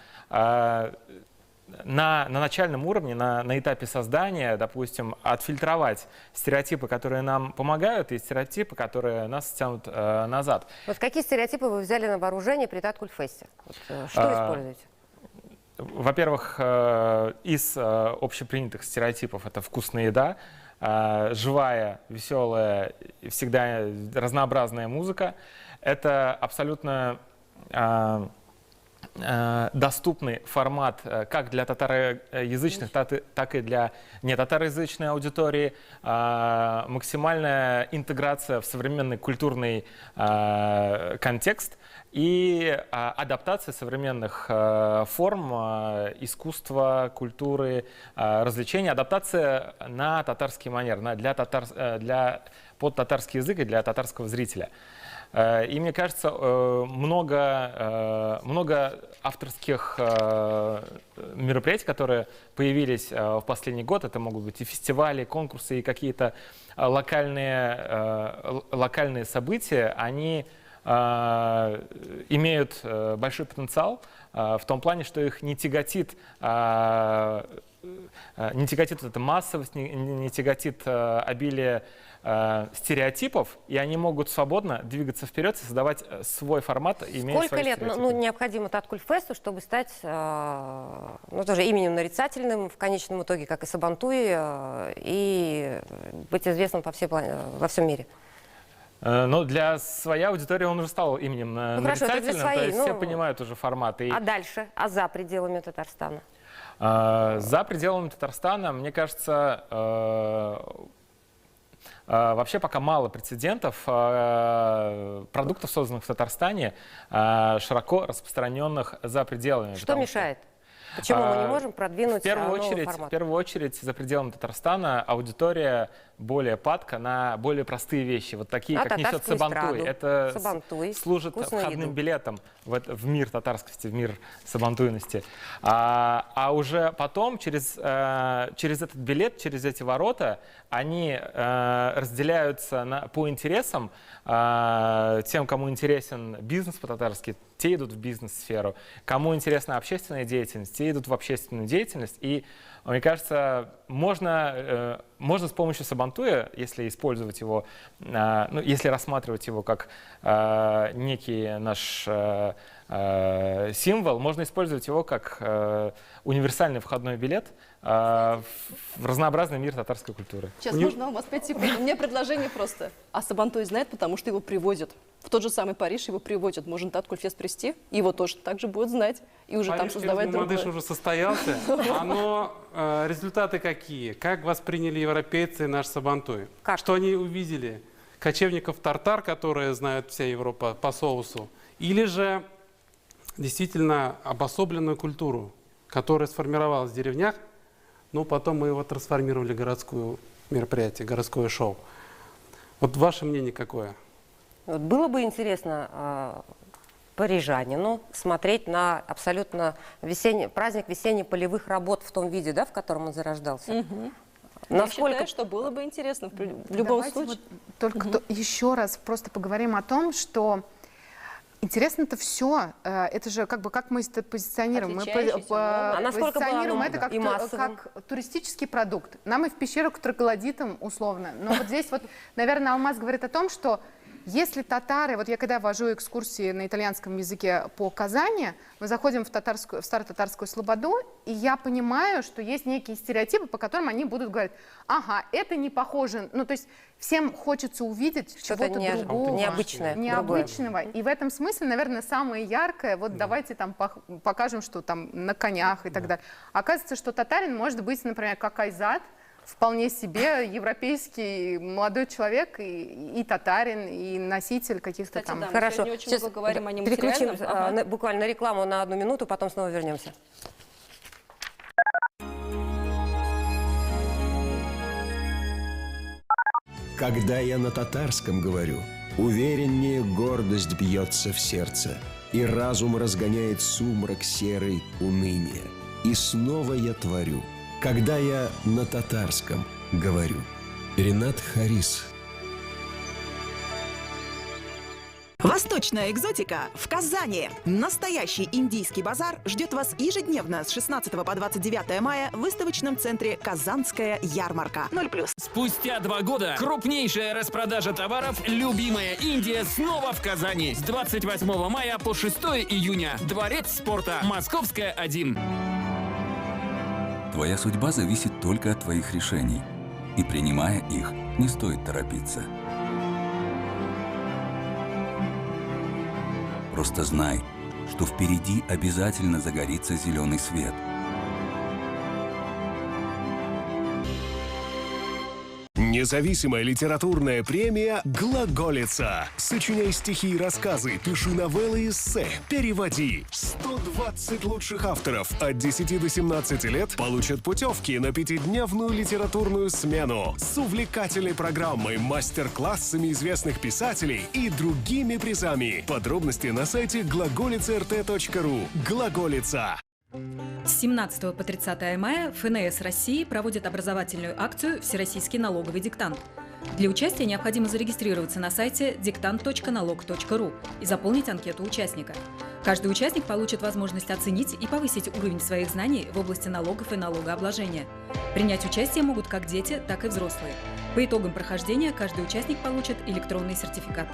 на начальном уровне, на этапе создания, допустим, отфильтровать стереотипы, которые нам помогают, и стереотипы, которые нас тянут назад. Вот какие стереотипы вы взяли на вооружение при Таткульфесте? Что используете? Во-первых, из общепринятых стереотипов это вкусная еда, живая, веселая, всегда разнообразная музыка. Это абсолютно доступный формат как для татароязычных, так и для нетатароязычной аудитории. Максимальная интеграция в современный культурный контекст и адаптация современных форм искусства, культуры, развлечений, адаптация на татарский манер, под татарский язык и для татарского зрителя. И мне кажется, много авторских мероприятий, которые появились в последний год, это могут быть и фестивали, и конкурсы, и какие-то локальные события, они имеют большой потенциал в том плане, что их не тяготит вот эта массовость, не тяготит обилие стереотипов, и они могут свободно двигаться вперед и создавать свой формат. Сколько лет необходимо Таткульфесту, чтобы стать тоже именем нарицательным в конечном итоге, как и Сабантуй, и быть известным во всем мире? Но для своей аудитории он уже стал именем нарицательным, то есть все понимают уже формат. А дальше? А за пределами Татарстана? За пределами Татарстана, мне кажется, вообще пока мало прецедентов продуктов, созданных в Татарстане, широко распространенных за пределами. Что мешает? Почему мы не можем продвинуть новый формат? В первую очередь, за пределами Татарстана аудитория более падка на более простые вещи, вот такие, как несет Сабантуй. Это служит входным билетом в мир татарскости, в мир сабантуйности. А уже потом через этот билет, через эти ворота, они разделяются по интересам. Тем, кому интересен бизнес по-татарски, те идут в бизнес-сферу. Кому интересна общественная деятельность, те идут в общественную деятельность. И мне кажется, можно с помощью Сабантуя, если использовать его, если рассматривать его как некий наш символ, можно использовать его как универсальный входной билет в разнообразный мир татарской культуры. Сейчас можно у вас 5 секунд? У меня предложение просто. А Сабантуй знает, потому что его привозят. В тот же самый Париж его привозят. Можно Таткульфест привезти, его тоже также будут знать. И уже там создавать другое. Париж уже состоялся. Результаты какие? Как восприняли европейцы наш Сабантуй? Что они увидели? Кочевников-тартар, которые знают вся Европа по соусу? Или же действительно обособленную культуру, которая сформировалась в деревнях, но потом мы его трансформировали в городское мероприятие, городское шоу. Вот ваше мнение какое? Вот было бы интересно парижанину смотреть на абсолютно праздник весенне-полевых работ в том виде, да, в котором он зарождался. Я считаю, что было бы интересно в любом случае. Только еще раз просто поговорим о том, что интересно-то все. Это же как мы это позиционируем. Мы позиционируем это как туристический продукт. Нам и в пещеру к троглодитам условно. Но вот здесь вот, наверное, Алмаз говорит о том, что если татары, вот я когда вожу экскурсии на итальянском языке по Казани, мы заходим в старо-татарскую слободу, и я понимаю, что есть некие стереотипы, по которым они будут говорить, ага, это не похоже, то есть всем хочется увидеть чего-то другого, необычного. И в этом смысле, наверное, самое яркое, вот давайте там покажем, что там на конях и так далее. Оказывается, что татарин может быть, например, как Айзат, вполне себе европейский молодой человек, и татарин, и носитель каких-то там... Хорошо, сейчас переключим буквально рекламу на 1 минуту, потом снова вернемся. Когда я на татарском говорю, увереннее гордость бьется в сердце, и разум разгоняет сумрак серый уныния. И снова я творю, когда я на татарском говорю. Ренат Харис. Восточная экзотика в Казани. Настоящий индийский базар ждет вас ежедневно с 16 по 29 мая в выставочном центре «Казанская ярмарка». 0+. Спустя 2 года крупнейшая распродажа товаров «Любимая Индия» снова в Казани. С 28 мая по 6 июня. Дворец спорта. Московская, 1. Твоя судьба зависит только от твоих решений. И принимая их, не стоит торопиться. Просто знай, что впереди обязательно загорится зеленый свет. Не Независимая литературная премия «Глаголица». Сочиняй стихи и рассказы, пиши новеллы и эссе, переводи. 120 лучших авторов от 10 до 17 лет получат путевки на 5-дневную литературную смену с увлекательной программой, мастер-классами известных писателей и другими призами. Подробности на сайте глаголица.рт.ру. Глаголица. С 17 по 30 мая ФНС России проводит образовательную акцию «Всероссийский налоговый диктант». Для участия необходимо зарегистрироваться на сайте диктант.налог.ру и заполнить анкету участника. Каждый участник получит возможность оценить и повысить уровень своих знаний в области налогов и налогообложения. Принять участие могут как дети, так и взрослые. По итогам прохождения каждый участник получит электронный сертификат.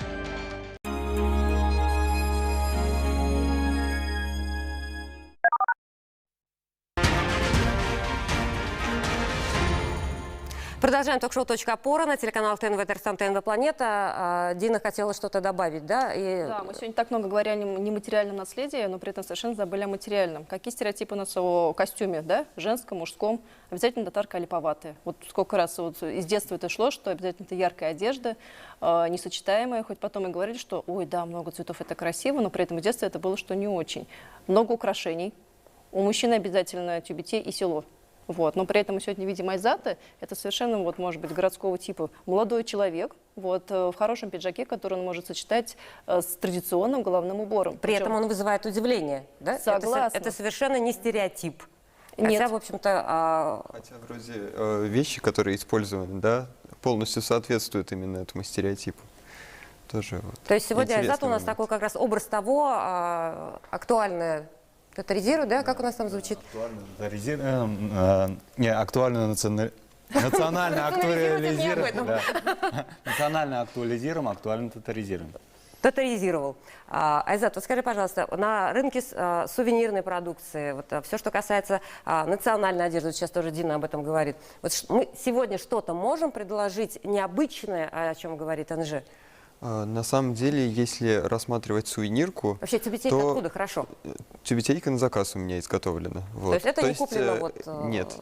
Продолжаем ток-шоу «Точка опора» на телеканал ТНВ Татарстан, ТНВ Планета. Дина хотела что-то добавить, да? Да, мы сегодня так много говорили о нематериальном наследии, но при этом совершенно забыли о материальном. Какие стереотипы у нас о костюме, да? Женском, мужском. Обязательно татарка липоватая. Вот сколько раз вот из детства это шло, что обязательно это яркая одежда, несочетаемая. Хоть потом и говорили, что ой, да, много цветов, это красиво, но при этом в детстве это было, что не очень. Много украшений. У мужчины обязательно тюбетей и село. Вот. Но при этом мы сегодня видим айзаты. Это совершенно, вот, может быть, городского типа молодой человек вот, в хорошем пиджаке, который он может сочетать с традиционным головным убором. При этом он вызывает удивление. Да? Согласна. Это совершенно не стереотип. Нет. Хотя, в общем-то... Хотя вроде вещи, которые использованы, да, полностью соответствуют именно этому стереотипу. Тоже, вот, то есть сегодня айзат у нас такой как раз образ того, актуальное... Татаризирует, да? Как у нас там звучит? Актуально национально актуализируем. Национально актуализируем, актуально татаризируем. Татаризировал. Айзат, вот скажи, пожалуйста, на рынке сувенирной продукции, вот, все, что касается национальной одежды, вот сейчас тоже Дина об этом говорит, вот мы сегодня что-то можем предложить необычное, о чем говорит Анжи? На самом деле, если рассматривать сувенирку, вообще тюбетейка то откуда? Хорошо. Тюбетейка на заказ у меня изготовлена. Вот. То есть это не куплено, вот, нет.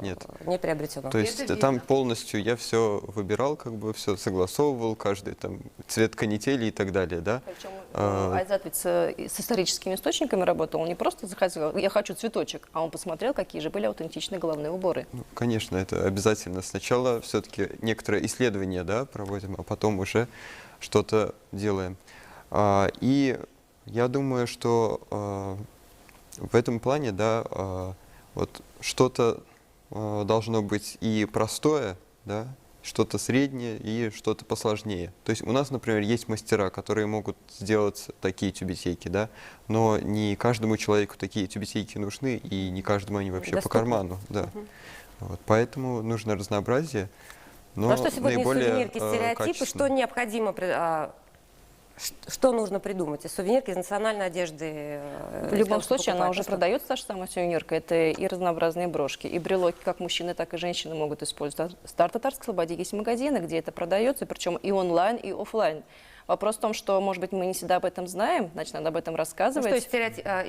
Не приобретено. То есть там полностью я все выбирал, как бы все согласовывал, каждый там цвет канители и так далее, да. Причем Айзат ведь с историческими источниками работал, он не просто заходил, я хочу цветочек, а он посмотрел, какие же были аутентичные головные уборы. Ну, конечно, это обязательно. Сначала все-таки некоторые исследования, да, проводим, а потом уже что-то делаем. И я думаю, что в этом плане, да, вот что-то должно быть и простое, да, что-то среднее и что-то посложнее. То есть у нас, например, есть мастера, которые могут сделать такие тюбетейки, да, но не каждому человеку такие тюбетейки нужны, и не каждому они вообще по карману. Да. Вот, поэтому нужно разнообразие. Но что сегодня сувенирки, стереотипы, что необходимо, что нужно придумать? Из сувенирки, из национальной одежды? В любом случае, она уже продается, та же самая сувенирка. Это и разнообразные брошки, и брелоки, как мужчины, так и женщины могут использовать. В Татарской Слободе есть магазины, где это продается, причем и онлайн, и офлайн. Вопрос в том, что, может быть, мы не всегда об этом знаем, значит, надо об этом рассказывать. Ну, что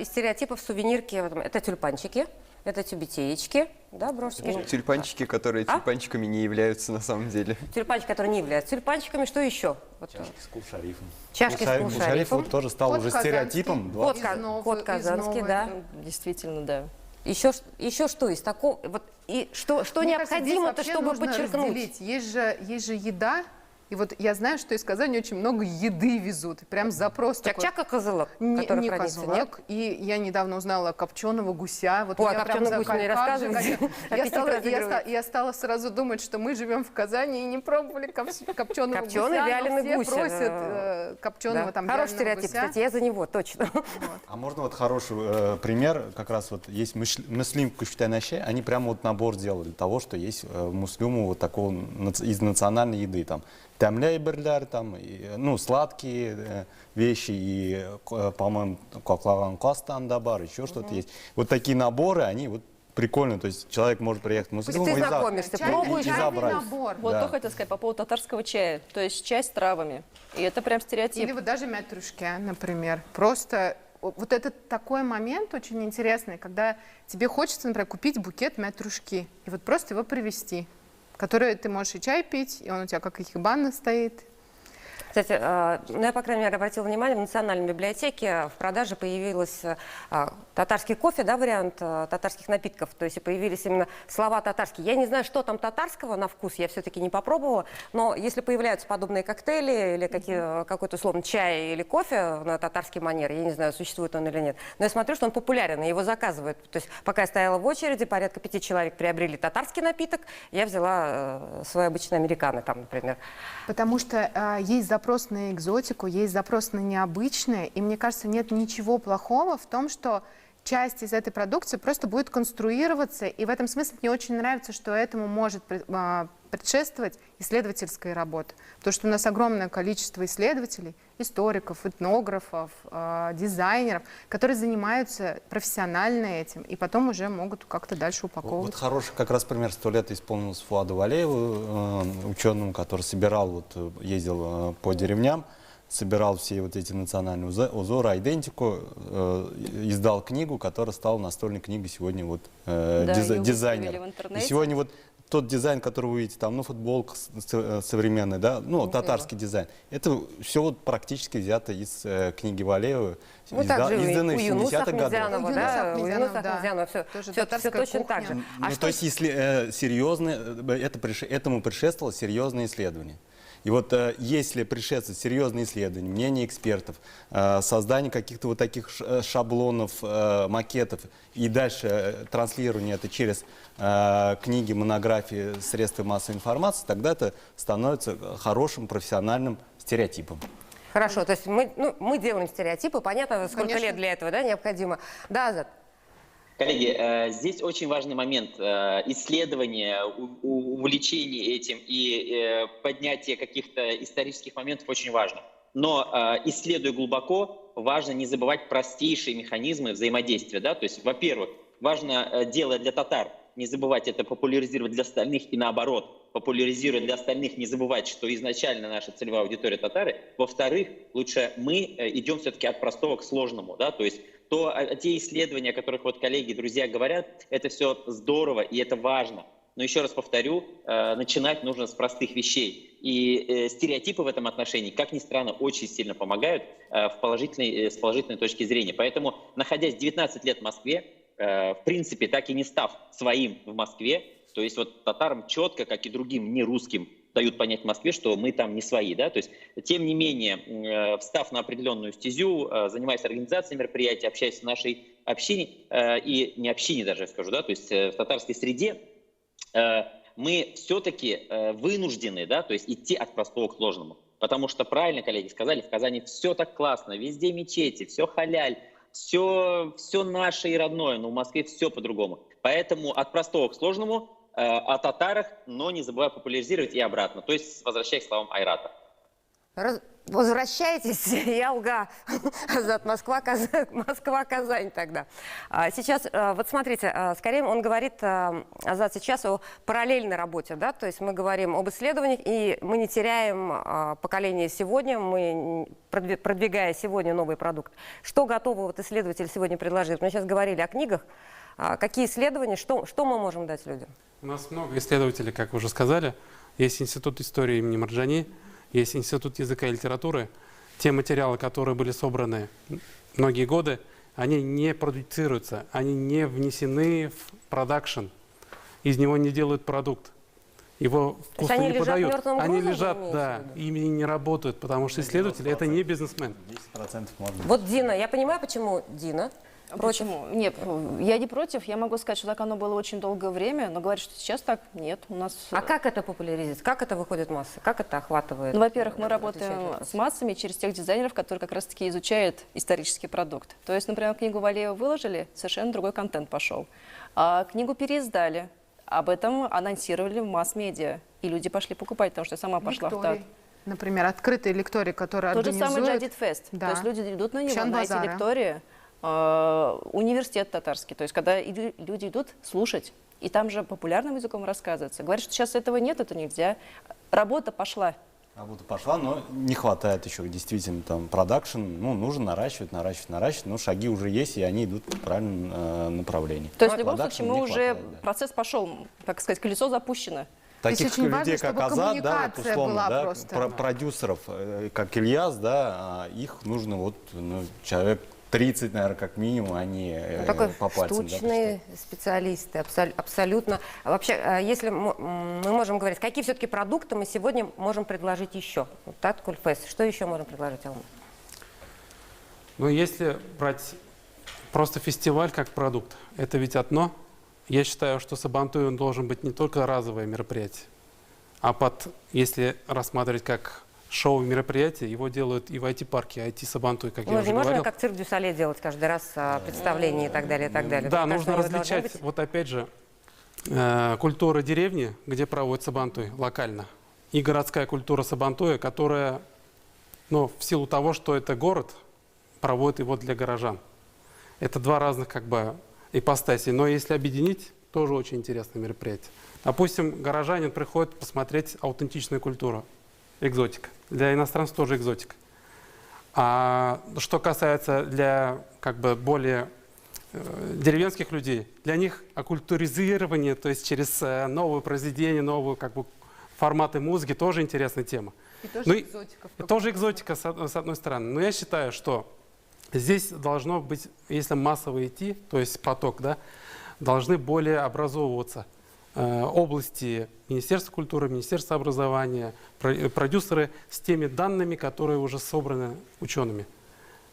из стереотипов сувенирки, это тюльпанчики, это тюбетеечки, да, брошки? Ну, тюльпанчики, которые тюльпанчиками не являются на самом деле. Тюльпанчики, которые не являются тюльпанчиками, что еще? Вот. Чашки с кул-шарифом. Чашки с кул-шарифом. Вот тоже стал уже стереотипом. Кот казанский, да. Действительно, да. Еще что из такого? Вот, и что необходимо-то, чтобы подчеркнуть? Есть же еда. И вот я знаю, что из Казани очень много еды везут. Прям запрос такой. Чак-чак и козылок, не козылок. И я недавно узнала копченого гуся. Вот ой, копченого гуся не рассказывайте. Я стала сразу думать, что мы живем в Казани и не пробовали копченого гуся. Копченый вяленый гусь. Все просят копченого там хороший стереотип, кстати, я за него, точно. А можно вот хороший пример, как раз вот есть муслим куштанаши, они прямо вот набор делали того, что есть в муслиму вот такого из национальной еды там. Тәмләйберләр, там, ну, сладкие вещи, и, по-моему, коклаван костан бар, еще что-то есть. Вот такие наборы, они вот прикольно, то есть человек может приехать в Муслим и забрать. Вот то хотел сказать по поводу татарского чая, то есть чай с травами, и это прям стереотип. Или вот даже мятрюшки, например, просто... Вот это такой момент очень интересный, когда тебе хочется, например, купить букет мятрюшки и вот просто его привезти. который ты можешь и чай пить, и он у тебя как икебана стоит. Кстати, я, по крайней мере, обратила внимание, в Национальной библиотеке в продаже появился татарский кофе, да, вариант татарских напитков. То есть появились именно слова татарские. Я не знаю, что там татарского на вкус, я все-таки не попробовала. Но если появляются подобные коктейли или какой-то, условно, чай или кофе на татарский манер, я не знаю, существует он или нет, но я смотрю, что он популярен, и его заказывают. То есть пока я стояла в очереди, порядка 5 человек приобрели татарский напиток, я взяла свой обычный американо, там, например. Потому что есть запрос на экзотику, есть запрос на необычное, и мне кажется, нет ничего плохого в том, что часть из этой продукции просто будет конструироваться, и в этом смысле мне очень нравится, что этому может предшествовать исследовательская работа, потому что у нас огромное количество исследователей, историков, этнографов, дизайнеров, которые занимаются профессионально этим, и потом уже могут как-то дальше упаковывать. Вот хороший как раз пример, 100 лет исполнилось Фуаду Валееву, ученому, который собирал, ездил по деревням, собирал все вот эти национальные узоры, идентику, издал книгу, которая стала настольной книгой сегодня дизайнера. И сегодня вот тот дизайн, который вы видите, там, футболка современная, да, татарский дизайн, это все вот практически взято из книги Валеева, изданной в 70-х годах. У Юнуса Ахмедзянова все точно так же. То есть этому предшествовало серьезное исследование. И вот если предшествует серьезные исследования, мнения экспертов, создание каких-то вот таких шаблонов, макетов и дальше транслирование это через книги, монографии, средства массовой информации, тогда это становится хорошим профессиональным стереотипом. Хорошо, то есть мы делаем стереотипы, понятно, сколько лет для этого необходимо. Да, Азат? Коллеги, здесь очень важный момент. Исследование, увлечение этим и поднятие каких-то исторических моментов очень важно. Но исследуя глубоко, важно не забывать простейшие механизмы взаимодействия. Да? То есть, во-первых, важно, делая для татар, не забывать это популяризировать для остальных и наоборот, популяризируя для остальных, не забывать, что изначально наша целевая аудитория татары. Во-вторых, лучше мы идем все-таки от простого к сложному. Да? То есть те исследования, о которых вот коллеги, друзья говорят, это все здорово и это важно. Но еще раз повторю, начинать нужно с простых вещей. И стереотипы в этом отношении, как ни странно, очень сильно помогают с положительной точки зрения. Поэтому, находясь 19 лет в Москве, в принципе, так и не став своим в Москве, то есть вот татарам четко, как и другим нерусским, дают понять в Москве, что мы там не свои. Да? То есть, тем не менее, встав на определенную стезю, занимаясь организацией мероприятий, общаясь с нашей общине, и не общине даже, я скажу, да? То есть в татарской среде, мы все-таки вынуждены, да, то есть идти от простого к сложному. Потому что, правильно коллеги сказали, в Казани все так классно, везде мечети, все халяль, все наше и родное, но в Москве все по-другому. Поэтому от простого к сложному, о татарах, но не забывая популяризировать и обратно. То есть возвращаясь к словам Айрата. Возвращайтесь, я лга. Азат, Москва-Казань тогда. Сейчас, вот смотрите, скорее он говорит, Азат, сейчас о параллельной работе, да, то есть мы говорим об исследованиях, и мы не теряем поколение сегодня, мы продвигая сегодня новый продукт. Что готовы вот исследователи сегодня предложить? Мы сейчас говорили о книгах. Какие исследования, что мы можем дать людям? У нас много исследователей, как вы уже сказали. Есть Институт истории имени Марджани, есть Институт языка и литературы. Те материалы, которые были собраны многие годы, они не продуцируются, они не внесены в продакшн. Из него не делают продукт. Его вкусно не подают. Они лежат, да, ими не работают, потому что исследователи — это не бизнесмен. 10% можно. Вот Дина, я понимаю, почему Дина против? Почему? Нет, я не против. Я могу сказать, что так оно было очень долгое время, но говорить, что сейчас так нет. У нас... А как это популяризируется? Как это выходит в массы? Как это охватывает? Ну, во-первых, мы работаем с массами через тех дизайнеров, которые как раз-таки изучают исторический продукт. То есть, например, книгу Валеева выложили, совершенно другой контент пошел. А книгу переиздали. Об этом анонсировали в масс-медиа. И люди пошли покупать, потому что я сама пошла в ТАТ. Например, открытые лектории, которые тот организуют... Тот же самый Джадид Фест. Да. То есть люди идут на него, на эти лектории. Университет татарский, то есть когда люди идут слушать, и там же популярным языком рассказывается. Говорят, что сейчас этого нет, это нельзя. Работа пошла. Работа пошла, но не хватает еще действительно там продакшн, нужно наращивать, но шаги уже есть, и они идут в правильном направлении. То есть в любом случае мы уже, процесс пошел, так сказать, колесо запущено. таких очень важно, людей, как чтобы Азат, да, вот коммуникация условно, была да, просто. продюсеров, как Ильяс, да, их нужно вот человек 30, наверное, как минимум, они такой по пальцам. штучные специалисты, абсолютно. А вообще, если мы можем говорить, какие все-таки продукты мы сегодня можем предложить еще? Так, Кульфест, что еще можем предложить, Алмаз? Ну, если брать просто фестиваль как продукт, это ведь одно. Я считаю, что Сабантуй он должен быть не только разовое мероприятие, а если рассматривать как шоу мероприятие, его делают и в IT-парке, IT-Сабантуй, как я уже говорил. Можно как цирк дю Солей делать каждый раз представление и так далее, и так далее. Да, нужно различать, вот опять же, культура деревни, где проводят Сабантуй локально, и городская культура Сабантуя, которая, в силу того, что это город, проводит его для горожан. Это два разных ипостаси, но если объединить, тоже очень интересное мероприятие. Допустим, горожанин приходит посмотреть аутентичную культуру, экзотика. Для иностранцев тоже экзотика. А что касается для более деревенских людей, для них оккультуризирование, то есть через новые произведения, новые форматы музыки, тоже интересная тема. И тоже экзотика. Тоже экзотика, с одной стороны. Но я считаю, что здесь должно быть, если массово идти, то есть поток, да, должны более образовываться области Министерства культуры, Министерства образования, продюсеры с теми данными, которые уже собраны учеными.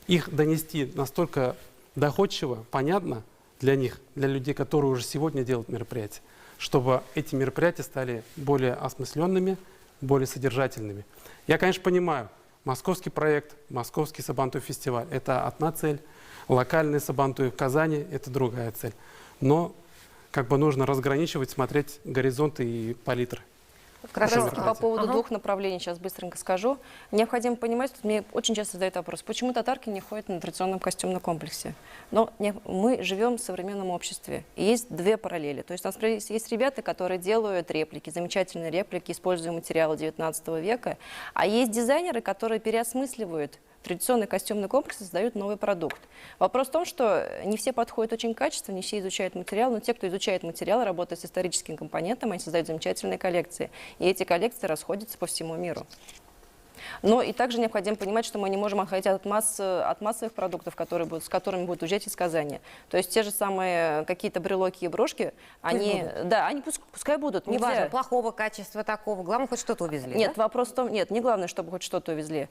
Их донести настолько доходчиво, понятно для них, для людей, которые уже сегодня делают мероприятия, чтобы эти мероприятия стали более осмысленными, более содержательными. Я, конечно, понимаю, московский проект, московский Сабантуй фестиваль – это одна цель, локальный Сабантуй в Казани – это другая цель. Но нужно разграничивать, смотреть горизонты и палитры. По поводу двух направлений сейчас быстренько скажу. Необходимо понимать, что мне очень часто задают вопрос, почему татарки не ходят на традиционном костюмном комплексе. Но мы живем в современном обществе, и есть две параллели. То есть у нас есть ребята, которые делают реплики, замечательные реплики, используя материалы 19 века, а есть дизайнеры, которые переосмысливают традиционный костюмный комплекс, создают новый продукт. Вопрос в том, что не все подходят очень качественно, не все изучают материал, но те, кто изучает материал, работает с историческим компонентом, они создают замечательные коллекции. И эти коллекции расходятся по всему миру. Но и также необходимо понимать, что мы не можем отходить от массовых продуктов, с которыми будут уезжать из Казани. То есть те же самые какие-то брелоки и брошки, они пускай будут. Не важно, плохого качества такого, главное, хоть что-то увезли. Нет, вопрос в том, не главное, чтобы хоть что-то увезли.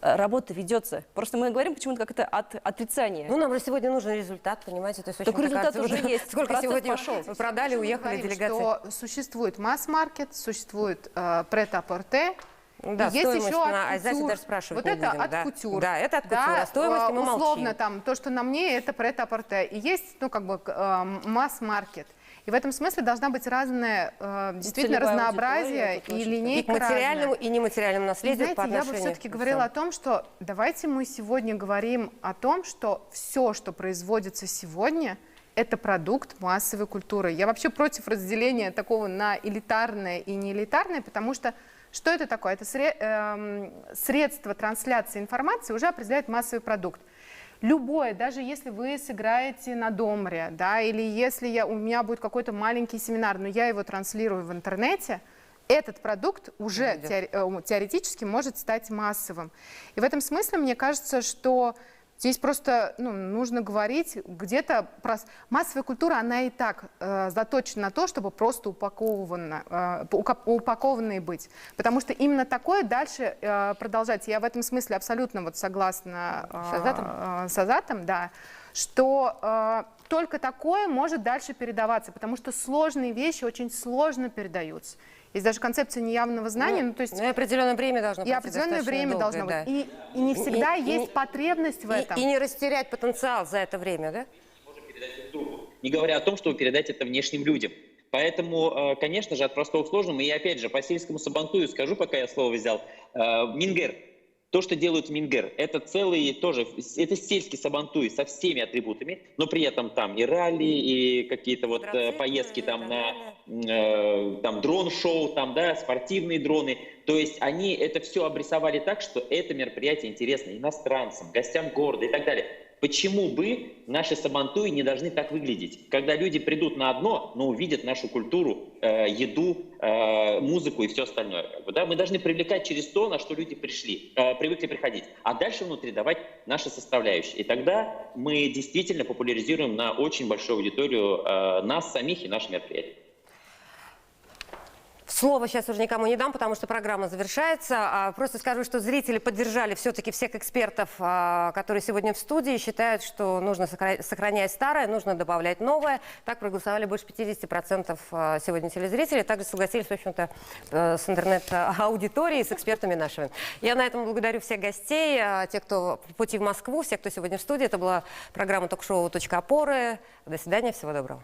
Работа ведется. Просто мы говорим почему-то как это от отрицания. Нам же сегодня нужен результат, понимаете? То есть, так результат уже есть. Сколько сегодня вы продали, уехали делегации? Что существует масс-маркет, существует прет-а-порте. Да, есть еще от кутюр. Вот это от кутюр. Да, это от кутюр. А стоимость мы молчим. Условно, то, что на мне, это прет-а-порте. И есть, масс-маркет. И в этом смысле должна быть разное, действительно, разнообразие и линейка и к материальному, и нематериальному наследию. Знаете, я бы все-таки говорила о том, что давайте мы сегодня говорим о том, что все, что производится сегодня, это продукт массовой культуры. Я вообще против разделения такого на элитарное и неэлитарное, потому что что это такое? Это средство трансляции информации уже определяет массовый продукт. Любое, даже если вы сыграете на домре, да, или если у меня будет какой-то маленький семинар, но я его транслирую в интернете, этот продукт уже теоретически может стать массовым. И в этом смысле мне кажется, что здесь просто нужно говорить где-то про... Массовая культура, она и так заточена на то, чтобы просто упакованной быть. Потому что именно такое дальше продолжать. Я в этом смысле абсолютно согласна с Азатом, да, что только такое может дальше передаваться, потому что сложные вещи очень сложно передаются. Есть даже концепция неявного знания. То есть, и определенное время должно быть. И определенное время должно быть. И не всегда есть потребность в этом. И не растерять потенциал за это время, да? Можем передать друг другу. Не говоря о том, чтобы передать это внешним людям. Поэтому, конечно же, от простого к сложному. И опять же, по сельскому Сабантую скажу, пока я слово взял. Мингер. То, что делают в Мингер, это это сельский Сабантуй со всеми атрибутами, но при этом там и ралли, и какие-то поездки там на дрон-шоу, спортивные дроны. То есть они это все обрисовали так, что это мероприятие интересно иностранцам, гостям города и так далее. Почему бы наши Сабантуи не должны так выглядеть? Когда люди придут на одно, но увидят нашу культуру, еду, музыку и все остальное. Да? Мы должны привлекать через то, на что люди привыкли приходить. А дальше внутри давать наши составляющие. И тогда мы действительно популяризируем на очень большую аудиторию нас самих и наши мероприятия. Слово сейчас уже никому не дам, потому что программа завершается. Просто скажу, что зрители поддержали все-таки всех экспертов, которые сегодня в студии, считают, что нужно сохранять старое, нужно добавлять новое. Так проголосовали больше 50% сегодня телезрителей. Также согласились, в общем-то, с интернет-аудиторией, с экспертами нашими. Я на этом благодарю всех гостей, тех, кто в пути в Москву, всех, кто сегодня в студии. Это была программа ток-шоу «Точка опоры». До свидания, всего доброго.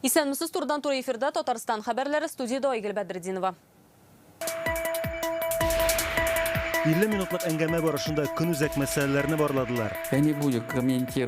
Исәнмесез, турдан тура эфирда Татарстан хәбәрләре, студияда Айгөл Бәдретдинова. 50 минутлык әңгәмә барышында көнүзәк мәсьәләләрне барладылар. Я не буду комментировать.